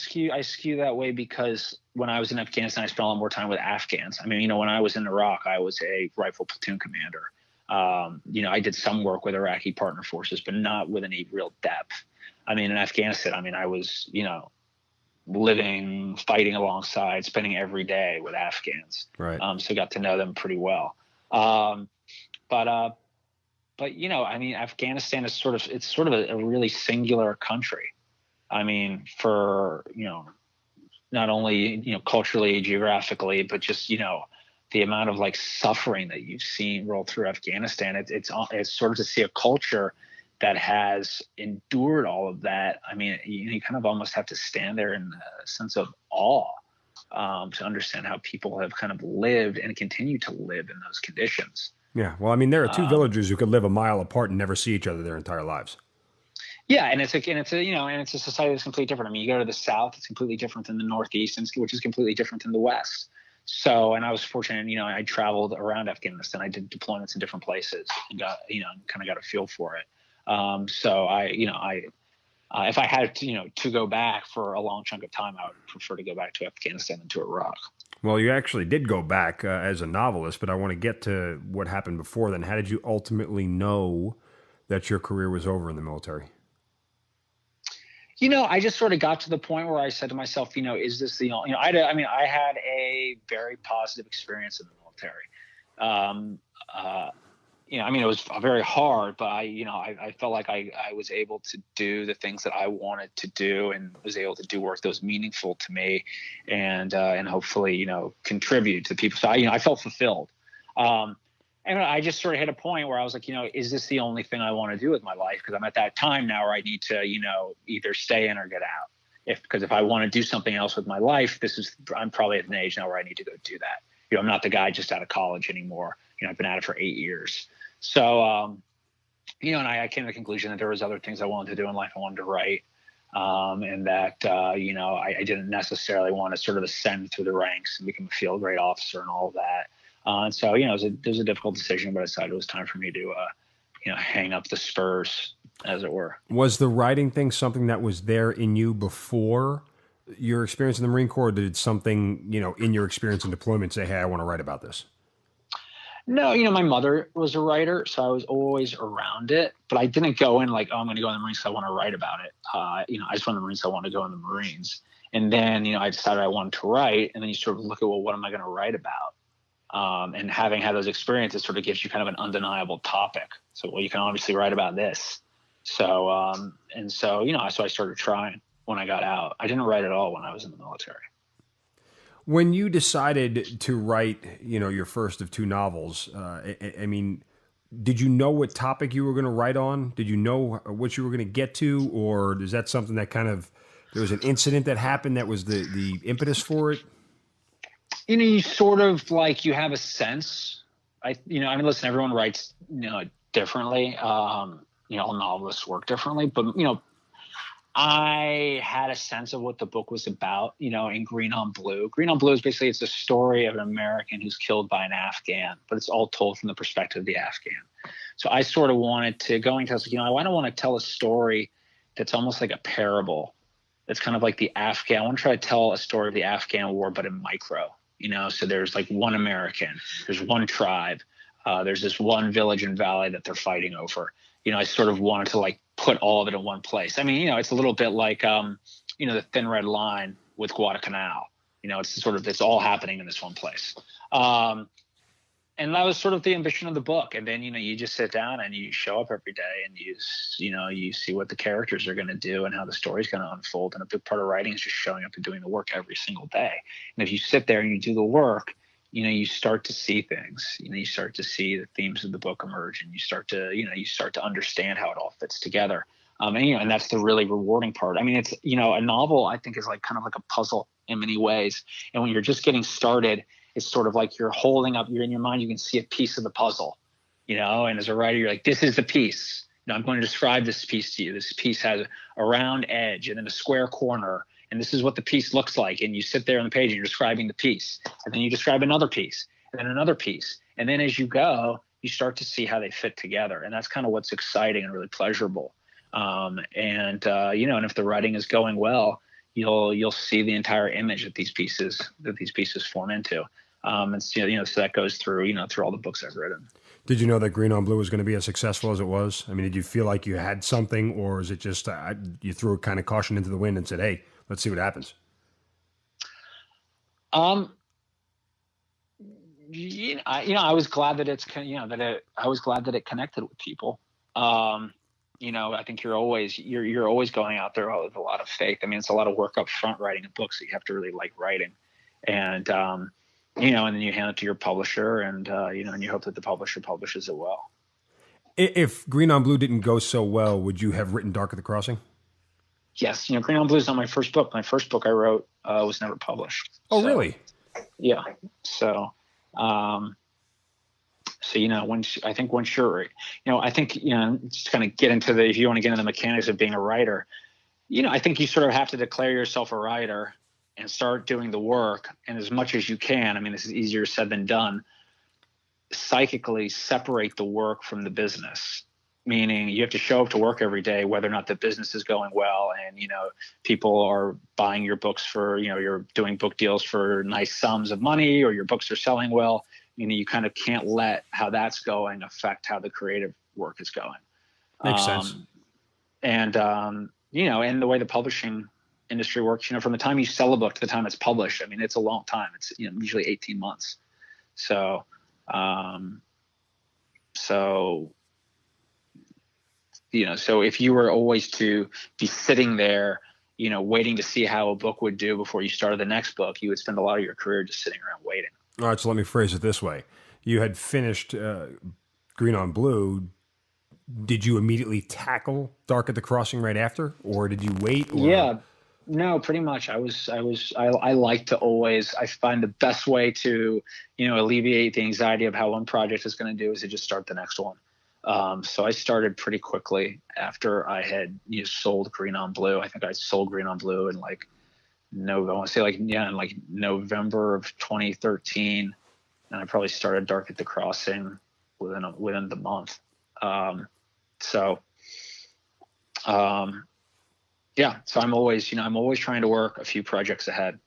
skew that way because when I was in Afghanistan, I spent a lot more time with Afghans. I mean, when I was in Iraq, I was a rifle platoon commander. I did some work with Iraqi partner forces, but not with any real depth. I mean, in Afghanistan, I was, living, fighting alongside, spending every day with Afghans. Right. So I got to know them pretty well. But Afghanistan is sort of a really singular country. I mean, for, not only, culturally, geographically, but just, the amount of like suffering that you've seen roll through Afghanistan. It's sort of to see a culture that has endured all of that. I mean, you kind of almost have to stand there in a sense of awe to understand how people have kind of lived and continue to live in those conditions. Yeah. Well, I mean, there are two villagers who could live a mile apart and never see each other their entire lives. Yeah, and it's a society that's completely different. I mean, you go to the South, it's completely different than the Northeast, which is completely different than the West. So, and I was fortunate, I traveled around Afghanistan. I did deployments in different places and got, kind of got a feel for it. So if I had to go back for a long chunk of time, I would prefer to go back to Afghanistan than to Iraq. Well, you actually did go back as a novelist, but I want to get to what happened before then. How did you ultimately know that your career was over in the military? I just sort of got to the point where I said to myself, is this the only, I had a very positive experience in the military. It was very hard, but I felt like I was able to do the things that I wanted to do and was able to do work that was meaningful to me and hopefully, contribute to people. So I felt fulfilled. And I just sort of hit a point where I was like, is this the only thing I want to do with my life? Because I'm at that time now where I need to, either stay in or get out. Because if I want to do something else with my life, I'm probably at an age now where I need to go do that. I'm not the guy just out of college anymore. I've been at it for 8 years. So, and I came to the conclusion that there was other things I wanted to do in life. I wanted to write, and that, I didn't necessarily want to sort of ascend through the ranks and become a field grade officer and all of that. And so, it was a difficult decision, but I decided it was time for me to, hang up the spurs, as it were. Was the writing thing something that was there in you before your experience in the Marine Corps? Or did something, in your experience in deployment say, hey, I want to write about this? No, my mother was a writer, so I was always around it, but I didn't go in like, I'm going to go in the Marines, so I want to write about it. I just went in the Marines, so I want to go in the Marines. And then, I decided I wanted to write, and then you sort of look at, well, what am I going to write about? And having had those experiences sort of gives you kind of an undeniable topic. So, well, you can obviously write about this. So, so I started trying when I got out. I didn't write at all when I was in the military. When you decided to write, your first of 2 novels, did you know what topic you were going to write on? Did you know what you were going to get to? Or is that something that there was an incident that happened that was the impetus for it? You sort of like, you have a sense. Listen, everyone writes, differently. All novelists work differently, but, I had a sense of what the book was about, in Green on Blue. Green on Blue is basically, it's a story of an American who's killed by an Afghan, but it's all told from the perspective of the Afghan. So I sort of wanted to go into, I don't want to tell a story that's almost like a parable. It's kind of like the Afghan. I want to try to tell a story of the Afghan war, but in micro, so there's like one American, there's one tribe, there's this one village and valley that they're fighting over. I sort of wanted to like put all of it in one place. It's a little bit like, the Thin Red Line with Guadalcanal. It's all happening in this one place. And that was sort of the ambition of the book. And then, you just sit down and you show up every day and you see what the characters are going to do and how the story's going to unfold. And a big part of writing is just showing up and doing the work every single day. And if you sit there and you do the work, you start to see things, you start to see the themes of the book emerge, and you start to understand how it all fits together. And that's the really rewarding part. It's, a novel, I think, is like kind of like a puzzle in many ways. And when you're just getting started, it's sort of like you're in your mind, you can see a piece of the puzzle, and as a writer, you're like, this is the piece. I'm going to describe this piece to you. This piece has a round edge and then a square corner. And this is what the piece looks like. And you sit there on the page and you're describing the piece. And then you describe another piece and then another piece. And then as you go, you start to see how they fit together. And that's kind of what's exciting and really pleasurable. And if the writing is going well, you'll see the entire image that these pieces form into. So that goes through all the books I've written. Did you know that Green on Blue was going to be as successful as it was? Did you feel like you had something, or is it just you threw a kind of caution into the wind and said, hey, let's see what happens? I was glad that I was glad that it connected with people. I think you're always going out there with a lot of faith. It's a lot of work up front writing a book, so you have to really like writing, and and then you hand it to your publisher, and and you hope that the publisher publishes it well. If Green on Blue didn't go so well, would you have written Dark at the Crossing? Yes, Green on Blue is not my first book. My first book I wrote was never published. Oh, so, really? Yeah. So, once you're, just kind of get into if you want to get into the mechanics of being a writer, I think you sort of have to declare yourself a writer and start doing the work. And as much as you can, this is easier said than done, psychically separate the work from the business. Meaning you have to show up to work every day, whether or not the business is going well and, people are buying your books for, you're doing book deals for nice sums of money, or your books are selling well. You kind of can't let how that's going affect how the creative work is going. Makes sense. And and the way the publishing industry works, from the time you sell a book to the time it's published, I mean, it's a long time. It's, usually 18 months. So, so if you were always to be sitting there, waiting to see how a book would do before you started the next book, you would spend a lot of your career just sitting around waiting. All right, so let me phrase it this way. You had finished Green on Blue. Did you immediately tackle Dark at the Crossing right after, or did you wait? Or? Yeah, no, pretty much. I like to always, I find the best way to, alleviate the anxiety of how one project is going to do is to just start the next one. So I started pretty quickly after I had sold Green on Blue. I think I sold Green on Blue in in November of 2013, and I probably started Dark at the Crossing within the month. So I'm always trying to work a few projects ahead.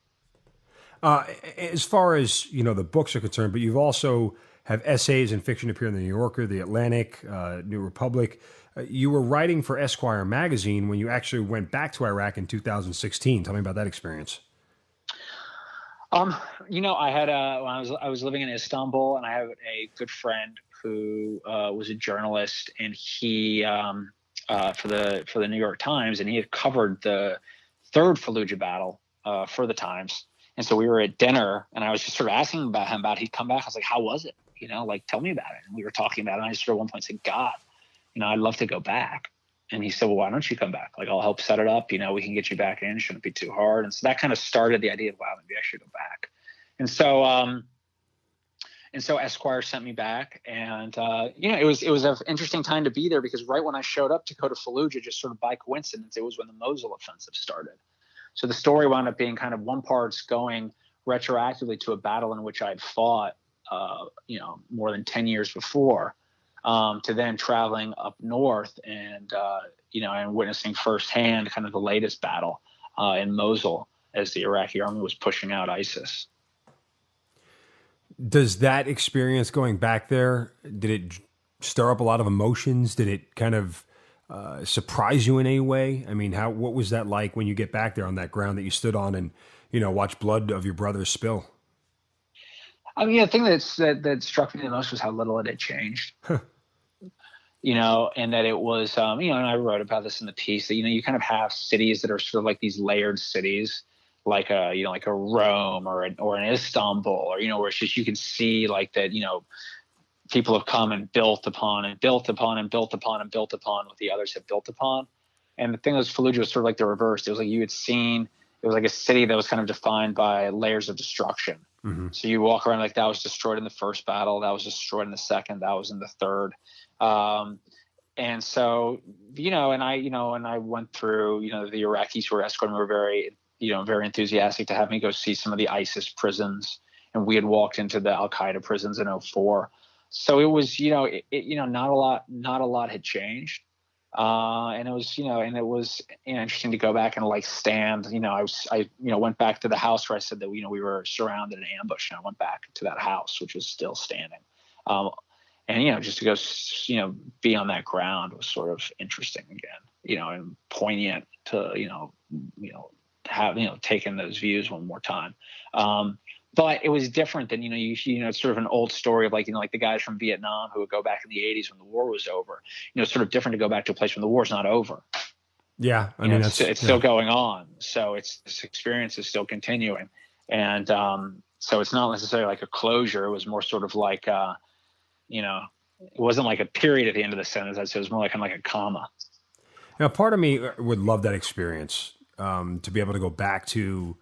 As far as the books are concerned, but you've also have essays and fiction appear in the New Yorker, the Atlantic, New Republic. You were writing for Esquire magazine when you actually went back to Iraq in 2016. Tell me about that experience. I had I was living in Istanbul, and I have a good friend who was a journalist, and he for the New York Times, and he had covered the third Fallujah battle for the Times. And so we were at dinner, and I was just sort of asking him about. He'd come back. I was like, "How was it? Tell me about it." And we were talking about it. And I just sort of at one point said, "God, I'd love to go back." And he said, "Well, why don't you come back? I'll help set it up. We can get you back in. It shouldn't be too hard." And so that kind of started the idea of, wow, maybe I should go back. And so Esquire sent me back, and it was an interesting time to be there, because right when I showed up to go to Fallujah, just sort of by coincidence, it was when the Mosul offensive started. So the story wound up being kind of one part's going retroactively to a battle in which I'd fought, more than 10 years before, to then traveling up north and witnessing firsthand kind of the latest battle in Mosul as the Iraqi army was pushing out ISIS. Does that experience going back there, did it stir up a lot of emotions? Did it kind of surprise you in any way? I mean, what was that like when you get back there on that ground that you stood on and, watch blood of your brothers spill? I mean, the thing that struck me the most was how little it had changed. And that it was, and I wrote about this in the piece, that, you kind of have cities that are sort of like these layered cities, like a Rome or an Istanbul, or, where it's just, you can see like that, people have come and built upon and built upon and built upon and built upon what the others have built upon. And the thing was, Fallujah was sort of like the reverse. It was like you had seen, it was like a city that was kind of defined by layers of destruction. Mm-hmm. So you walk around like that was destroyed in the first battle, that was destroyed in the second, that was in the third. And so, and I went through, the Iraqis who were escorting me were very enthusiastic to have me go see some of the ISIS prisons. And we had walked into the Al-Qaeda prisons in 2004. So it was, not a lot had changed. And it was, interesting to go back and stand, I went back to the house where I said that, we were surrounded and ambushed, and I went back to that house, which was still standing. And, just to go, be on that ground was sort of interesting again, and poignant to, have, taken those views one more time. But it was different than, it's sort of an old story of like the guys from Vietnam who would go back in the 80s when the war was over. It's sort of different to go back to a place when the war's not over. Yeah. I mean, it's still going on. So this experience is still continuing. And so it's not necessarily like a closure. It was more sort of like, it wasn't like a period at the end of the sentence. I'd say it was more like a comma. Now, part of me would love that experience, to be able to go back to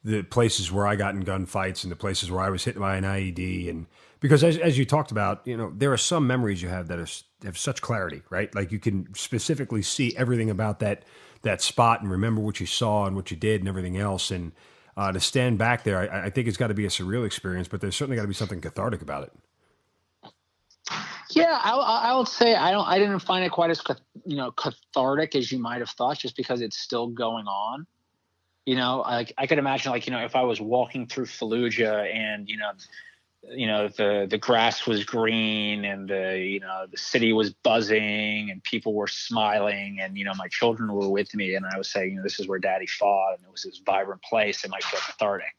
the places where I got in gunfights and the places where I was hit by an IED. And because as you talked about, there are some memories you have that have such clarity, right? Like you can specifically see everything about that spot and remember what you saw and what you did and everything else. And to stand back there, I think it's got to be a surreal experience, but there's certainly got to be something cathartic about it. Yeah, I would say I didn't find it quite as cathartic as you might have thought, just because it's still going on. I could imagine if I was walking through Fallujah and the grass was green and the city was buzzing and people were smiling and, my children were with me and I was saying, this is where Daddy fought and it was this vibrant place. It might feel cathartic.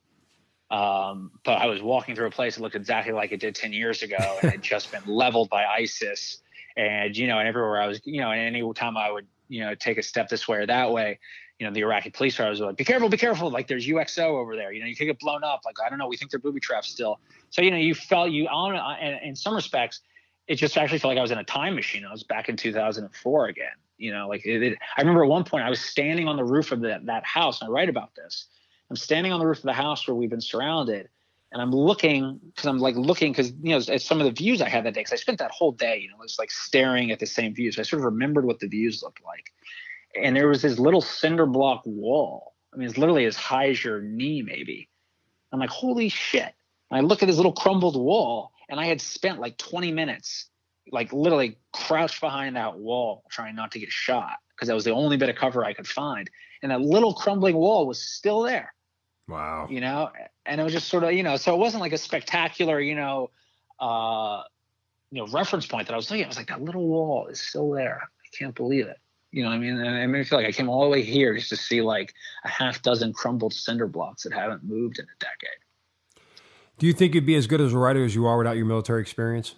But I was walking through a place that looked exactly like it did 10 years ago and had just been leveled by ISIS. And, and everywhere I was, and any time I would, take a step this way or that way, the Iraqi police was like, be careful. Like there's UXO over there, you could get blown up. Like, I don't know. We think they're booby traps still. So, you felt and in some respects, it just actually felt like I was in a time machine. I was back in 2004 again, I remember at one point I was standing on the roof of that house. And I write about this. I'm standing on the roof of the house where we've been surrounded. And I'm looking because at some of the views I had that day, because I spent that whole day, I was like staring at the same views. So I sort of remembered what the views looked like. And there was this little cinder block wall. I mean, it's literally as high as your knee, maybe. I'm like, holy shit. And I look at this little crumbled wall, and I had spent like 20 minutes, like literally crouched behind that wall, trying not to get shot, because that was the only bit of cover I could find. And that little crumbling wall was still there. Wow. And it was just sort of, so it wasn't like a spectacular, reference point that I was looking at. I was like, that little wall is still there. I can't believe it. You know what I mean? And I mean, I feel like I came all the way here just to see like a half dozen crumbled cinder blocks that haven't moved in a decade. Do you think you'd be as good as a writer as you are without your military experience?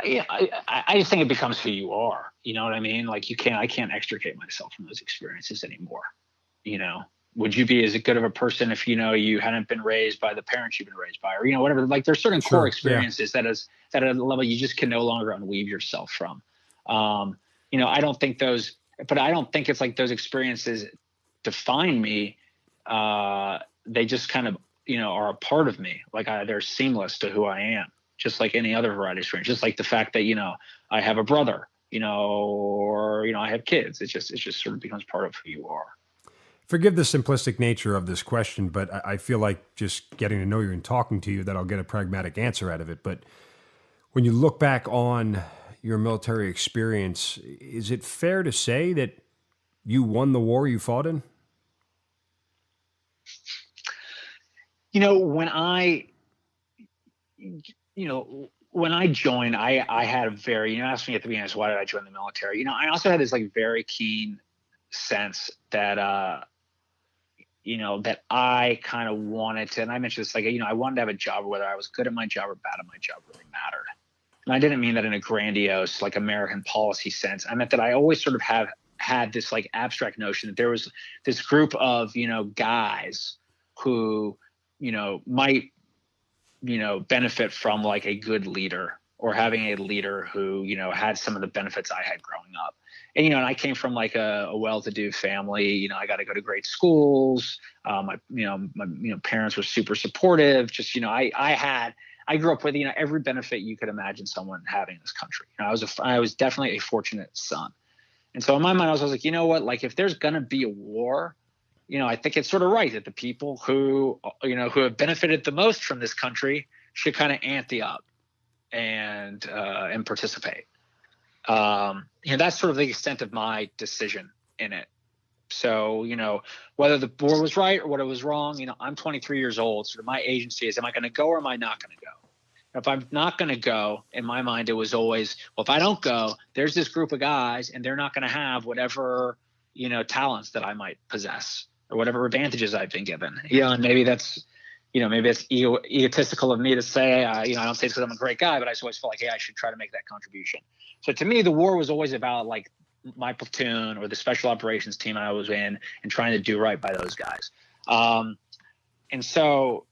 Yeah, I just think it becomes who you are. You know what I mean? Like I can't extricate myself from those experiences anymore. Would you be as good of a person if, you hadn't been raised by the parents you've been raised by, or, whatever, like there's certain core experiences that at a level you just can no longer unweave yourself from. I don't think it's like those experiences define me. They just kind of, are a part of me. Like they're seamless to who I am, just like any other variety of experience, just like the fact that, I have a brother, or, I have kids. It just sort of becomes part of who you are. Forgive the simplistic nature of this question, but I feel like just getting to know you and talking to you that I'll get a pragmatic answer out of it. But when you look back on your military experience, is it fair to say that you won the war you fought in? When I joined, I had a very, asked me at the beginning, why did I join the military? I also had this like very keen sense that, that I kind of wanted to, and I mentioned this, like, I wanted to have a job, whether I was good at my job or bad at my job really mattered. And I didn't mean that in a grandiose, like American policy sense. I meant that I always sort of had this like abstract notion that there was this group of, guys who, might, benefit from like a good leader, or having a leader who, had some of the benefits I had growing up. And, and I came from like a well-to-do family. I got to go to great schools. My parents were super supportive. Just, I grew up with, every benefit you could imagine someone having in this country. I was definitely a fortunate son. And so in my mind, I was like, like if there's going to be a war, I think it's sort of right that the people who have benefited the most from this country should kind of ante up and participate. That's sort of the extent of my decision in it. So, whether the war was right or whether it was wrong, I'm 23 years old. Sort of my agency is, am I going to go or am I not going to go? If I'm not going to go, in my mind, it was always, well, if I don't go, there's this group of guys and they're not going to have whatever, talents that I might possess or whatever advantages I've been given. And maybe that's, maybe it's egotistical of me to say, I don't say it's because I'm a great guy, but I just always felt like, hey, I should try to make that contribution. So to me, the war was always about like my platoon or the special operations team I was in and trying to do right by those guys. And so,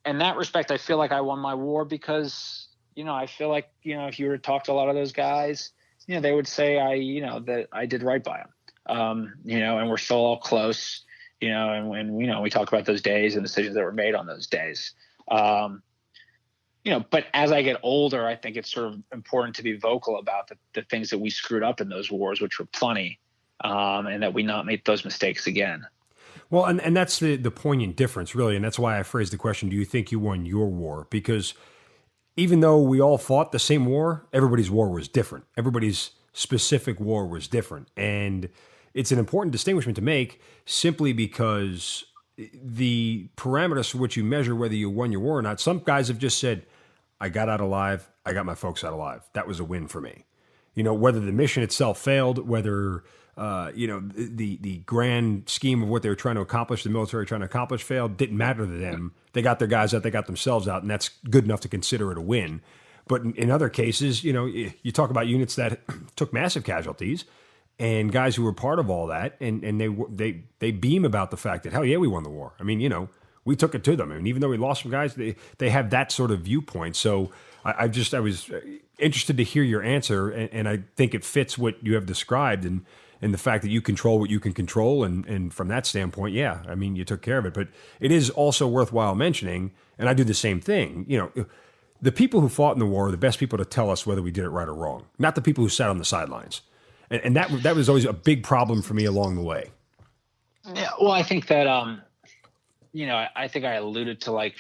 in that respect, I feel like I won my war because, I feel like, if you were to talk to a lot of those guys, they would say that I did right by them. And we're still all close, and when, we talk about those days and decisions that were made on those days. But as I get older, I think it's sort of important to be vocal about the things that we screwed up in those wars, which were plenty, and that we not make those mistakes again. Well, and that's the poignant difference, really. And that's why I phrased the question, do you think you won your war? Because even though we all fought the same war, everybody's war was different. Everybody's specific war was different. And it's an important distinguishment to make simply because the parameters for which you measure whether you won your war or not, some guys have just said, I got out alive, I got my folks out alive. That was a win for me. Whether the mission itself failed, whether the grand scheme of what they were trying to accomplish, the military trying to accomplish, failed, didn't matter to them. They got their guys out, they got themselves out, and that's good enough to consider it a win. But in other cases, you talk about units that took massive casualties and guys who were part of all that, and they beam about the fact that, hell yeah, we won the war. I mean, we took it to them. I mean, even though we lost some guys, they have that sort of viewpoint. So I was interested to hear your answer, and I think it fits what you have described, and the fact that you control what you can control, and from that standpoint, yeah, I mean, you took care of it. But it is also worthwhile mentioning, and I do the same thing, the people who fought in the war are the best people to tell us whether we did it right or wrong, not the people who sat on the sidelines. And that was always a big problem for me along the way. Yeah, well, I think that, I think I alluded to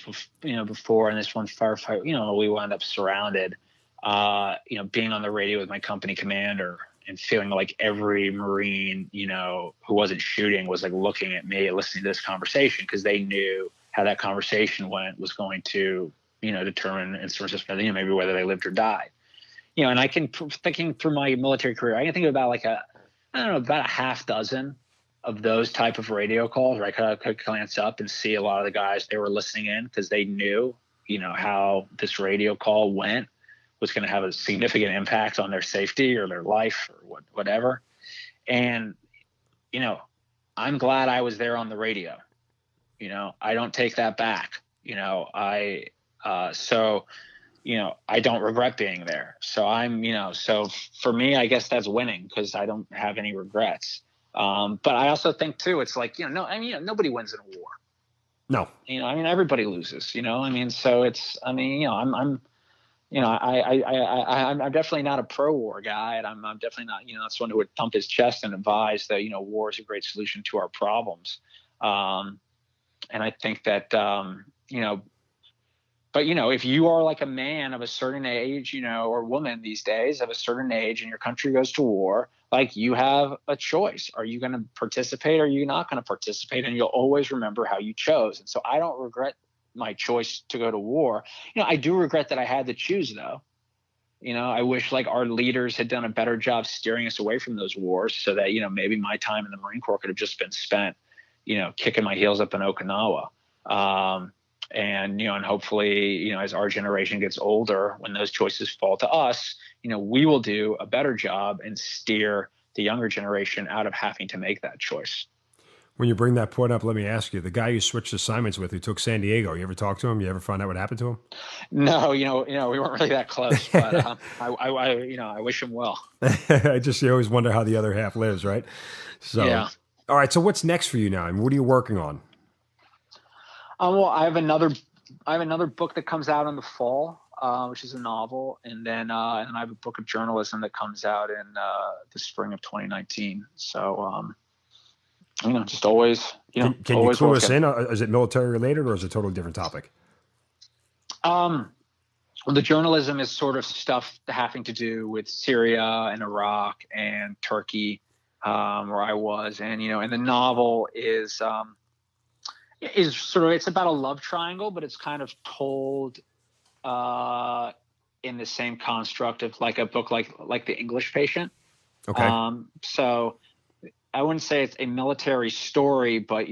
before in this one firefight, we wound up surrounded, being on the radio with my company commander and feeling like every Marine, who wasn't shooting was like looking at me and listening to this conversation because they knew how that conversation went was going to, determine in terms of, maybe whether they lived or died. And I can, thinking through my military career, I can think about about a half dozen of those type of radio calls where I could glance up and see a lot of the guys, they were listening in because they knew, how this radio call went was going to have a significant impact on their safety or their life or whatever. And, I'm glad I was there on the radio. I don't take that back. I don't regret being there. So so for me, I guess that's winning because I don't have any regrets. But I also think too, it's like, nobody wins in a war. No. Everybody loses, so it's, I'm definitely not a pro-war guy, and I'm definitely not, not someone who would thump his chest and advise that, war is a great solution to our problems. And I think that, but, if you are like a man of a certain age, or woman these days of a certain age and your country goes to war, like you have a choice. Are you going to participate or are you not going to participate? And you'll always remember how you chose. And so I don't regret my choice to go to war. I do regret that I had to choose, though. I wish like our leaders had done a better job steering us away from those wars so that, maybe my time in the Marine Corps could have just been spent, kicking my heels up in Okinawa. And hopefully, as our generation gets older, when those choices fall to us, we will do a better job and steer the younger generation out of having to make that choice. When you bring that point up, let me ask you, the guy you switched assignments with who took San Diego, you ever talk to him? You ever find out what happened to him? No, we weren't really that close, but I wish him well. You always wonder how the other half lives, right? So, yeah. All right. So what's next for you now? What are you working on? Well, I have another book that comes out in the fall, which is a novel, and then I have a book of journalism that comes out in the spring of 2019. So, just always, Can you clue us in? Is it military related or is it a totally different topic? Well, the journalism is sort of stuff having to do with Syria and Iraq and Turkey, where I was, and and the novel is sort of, it's about a love triangle, but it's kind of told in the same construct of like a book like The English Patient. Okay. So I wouldn't say it's a military story, but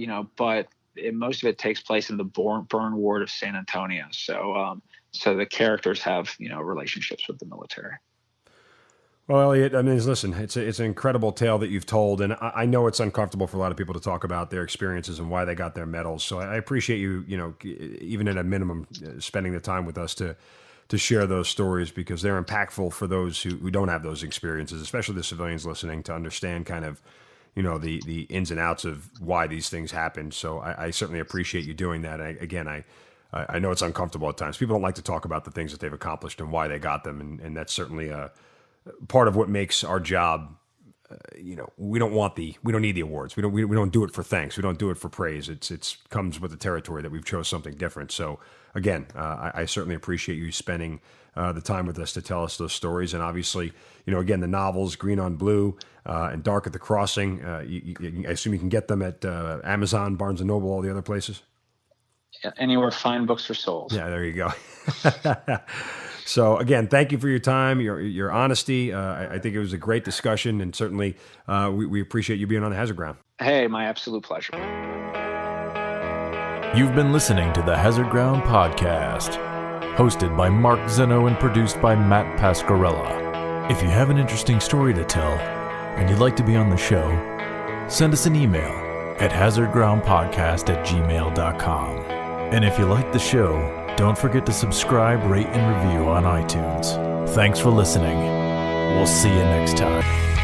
most of it takes place in the burn ward of San Antonio. So so the characters have relationships with the military. Well, Elliot, listen, it's an incredible tale that you've told, and I know it's uncomfortable for a lot of people to talk about their experiences and why they got their medals. So I appreciate you, even at a minimum, spending the time with us to share those stories, because they're impactful for those who don't have those experiences, especially the civilians listening, to understand kind of, the ins and outs of why these things happen. So I certainly appreciate you doing that. I know it's uncomfortable at times. People don't like to talk about the things that they've accomplished and why they got them, and that's certainly part of what makes our job. We don't need the awards. We don't do it for thanks. We don't do it for praise. It's comes with the territory that we've chose something different. So again, I certainly appreciate you spending the time with us to tell us those stories. And obviously, again, the novels, Green on Blue and Dark at the Crossing, I assume you can get them at Amazon, Barnes & Noble, all the other places? Anywhere fine books are sold. Yeah, there you go. So again, thank you for your time, your honesty. I think it was a great discussion, and certainly we appreciate you being on the Hazard Ground. Hey, my absolute pleasure. You've been listening to the Hazard Ground Podcast, hosted by Mark Zeno and produced by Matt Pasquarella. If you have an interesting story to tell and you'd like to be on the show, send us an email at hazardgroundpodcast@gmail.com. And if you like the show, don't forget to subscribe, rate, and review on iTunes. Thanks for listening. We'll see you next time.